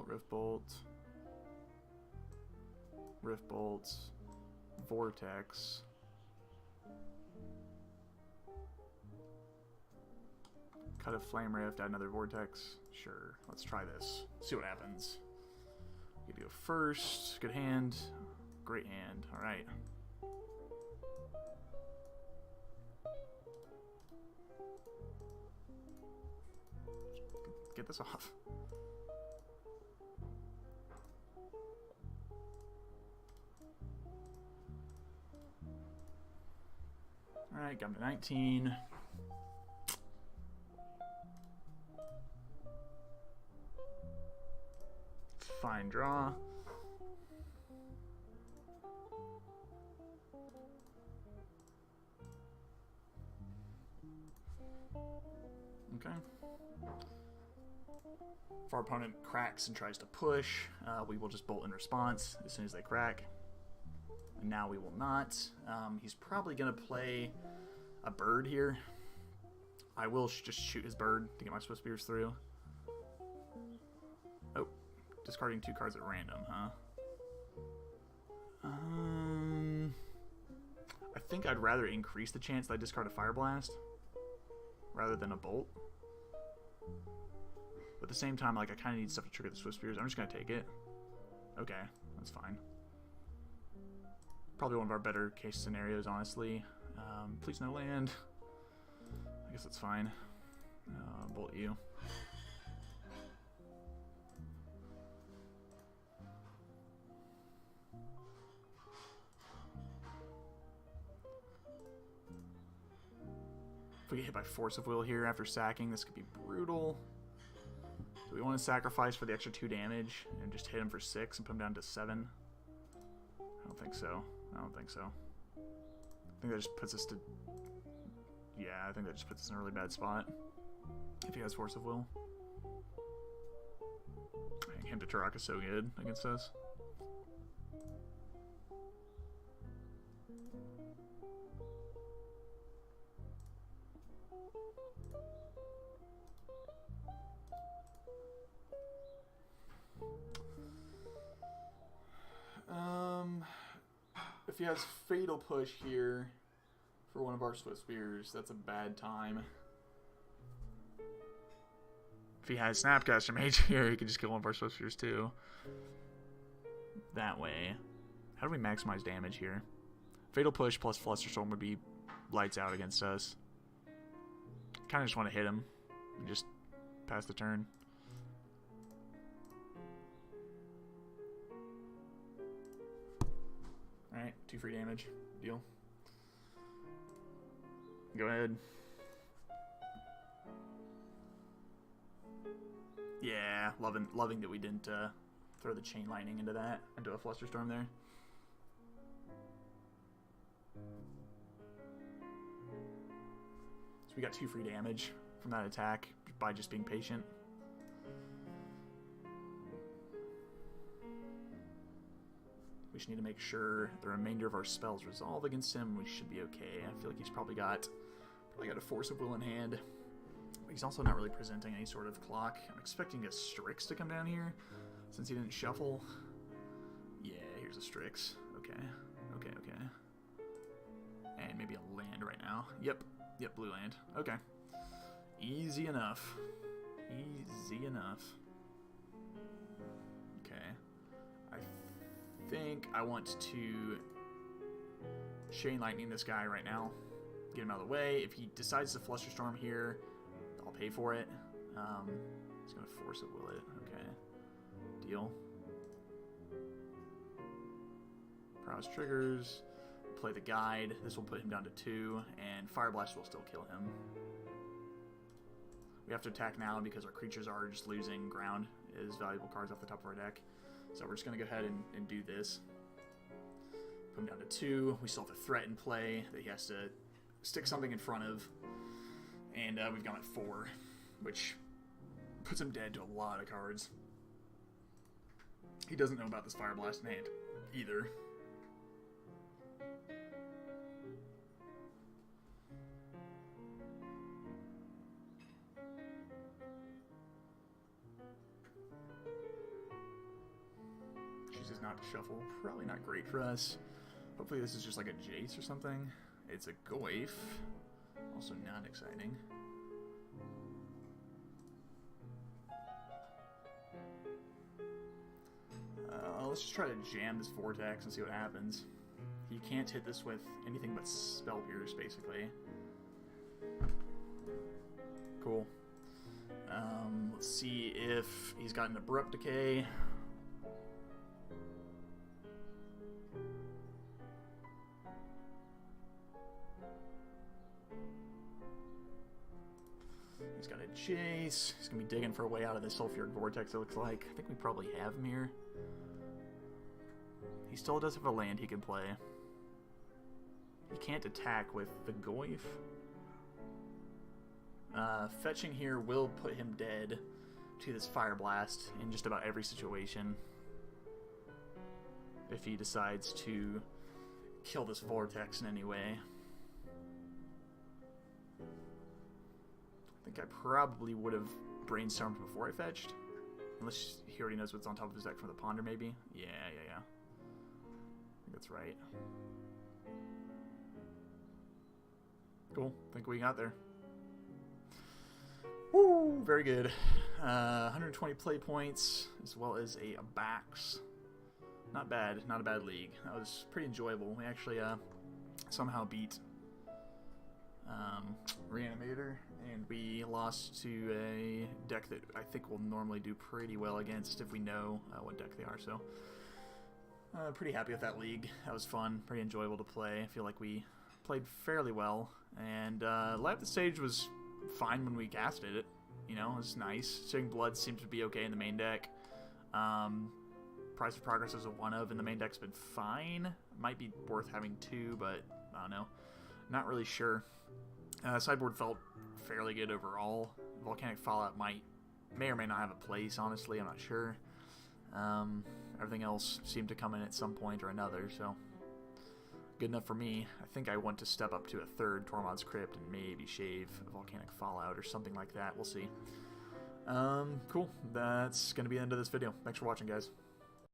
Rift Bolt. Rift Bolt. Vortex. Cut a Flame Rift, add another Vortex. Sure, let's try this. See what happens. You go first. Good hand. Great hand. Alright. Get this off. Alright, got him to 19. Fine draw. Okay. If our opponent cracks and tries to push, we will just bolt in response as soon as they crack. And now we will not. He's probably going to play a bird here. I will just shoot his bird to get my Swift Spears through. discarding 2 cards at random, huh? I think I'd rather increase the chance that I discard a Fire Blast rather than a Bolt. But at the same time, like, I kind of need stuff to trigger the Swift Spears. I'm just going to take it. Okay, that's fine. Probably one of our better case scenarios, honestly. Please no land. I guess that's fine. Bolt you. If we get hit by Force of Will here after sacking, this could be brutal. Do we want to sacrifice for the extra 2 damage and just hit him for 6 and put him down to 7? I don't think so. I don't think so. I think that just puts us to... Yeah, I think that just puts us in a really bad spot. If he has Force of Will. I think Hymn to Turok is so good against us. If he has Fatal Push here for one of our Swift Spears, that's a bad time. If he has Snapcaster Mage here, he can just kill one of our Swift Spears too. That way. How do we maximize damage here? Fatal Push plus Flusterstorm would be lights out against us. Kind of just want to hit him and just pass the turn. Alright, 2 free damage. Deal. Go ahead. Yeah, loving that we didn't throw the Chain Lightning into that, into a Flusterstorm there. So we got 2 free damage from that attack by just being patient. We just need to make sure the remainder of our spells resolve against him. We should be okay. I feel like he's probably got a Force of Will in hand. But he's also not really presenting any sort of clock. I'm expecting a Strix to come down here since he didn't shuffle. Yeah, here's a Strix. Okay. And maybe a land right now. Yep, blue land. Okay. Easy enough. Okay. I think I want to Chain Lightning this guy right now. Get him out of the way. If he decides to Flusterstorm here, I'll pay for it. He's going to Force of Will it. Okay. Deal. Prowess triggers. Play the Guide. This will put him down to 2, and Fire Blast will still kill him. We have to attack now because our creatures are just losing ground as valuable cards off the top of our deck. So we're just going to go ahead and do this. Put him down to 2. We still have a threat in play that he has to stick something in front of. And we've gone at 4, which puts him dead to a lot of cards. He doesn't know about this Fire Blast in hand either. Chooses not to shuffle. Probably not great for us. Hopefully this is just like a Jace or something. It's a Goyf. Also not exciting. Let's just try to jam this Vortex and see what happens. He can't hit this with anything but Spell Pierce, basically. Cool. Let's see if he's got an Abrupt Decay. He's got a Jace. He's going to be digging for a way out of this Sulfuric Vortex, it looks like. I think we probably have him here. He still does have a land he can play. He can't attack with the Goyf. Fetching here will put him dead to this Fire Blast in just about every situation. If he decides to kill this Vortex in any way. I think I probably would have brainstormed before I fetched. Unless he already knows what's on top of his deck from the Ponder, maybe? Yeah. I think that's right. Cool. Think we got there. Woo! Very good. 120 play points, as well as a backs. Not bad. Not a bad league. That was pretty enjoyable. We actually somehow beat Reanimator, and we lost to a deck that I think we'll normally do pretty well against if we know what deck they are. So, pretty happy with that league. That was fun. Pretty enjoyable to play. I feel like we played fairly well, and Light Up the Stage was fine when we casted it. You know, it was nice. Searing Blood seemed to be okay in the main deck. Price of Progress as a 1-of in the main deck's been fine. Might be worth having 2, but I don't know. Not really sure. Sideboard felt fairly good overall. Volcanic Fallout may or may not have a place, honestly. I'm not sure. Everything else seemed to come in at some point or another, so good enough for me. I think I want to step up to a 3rd Tormod's Crypt and maybe shave Volcanic Fallout or something like that. We'll see. Cool. That's going to be the end of this video. Thanks for watching, guys.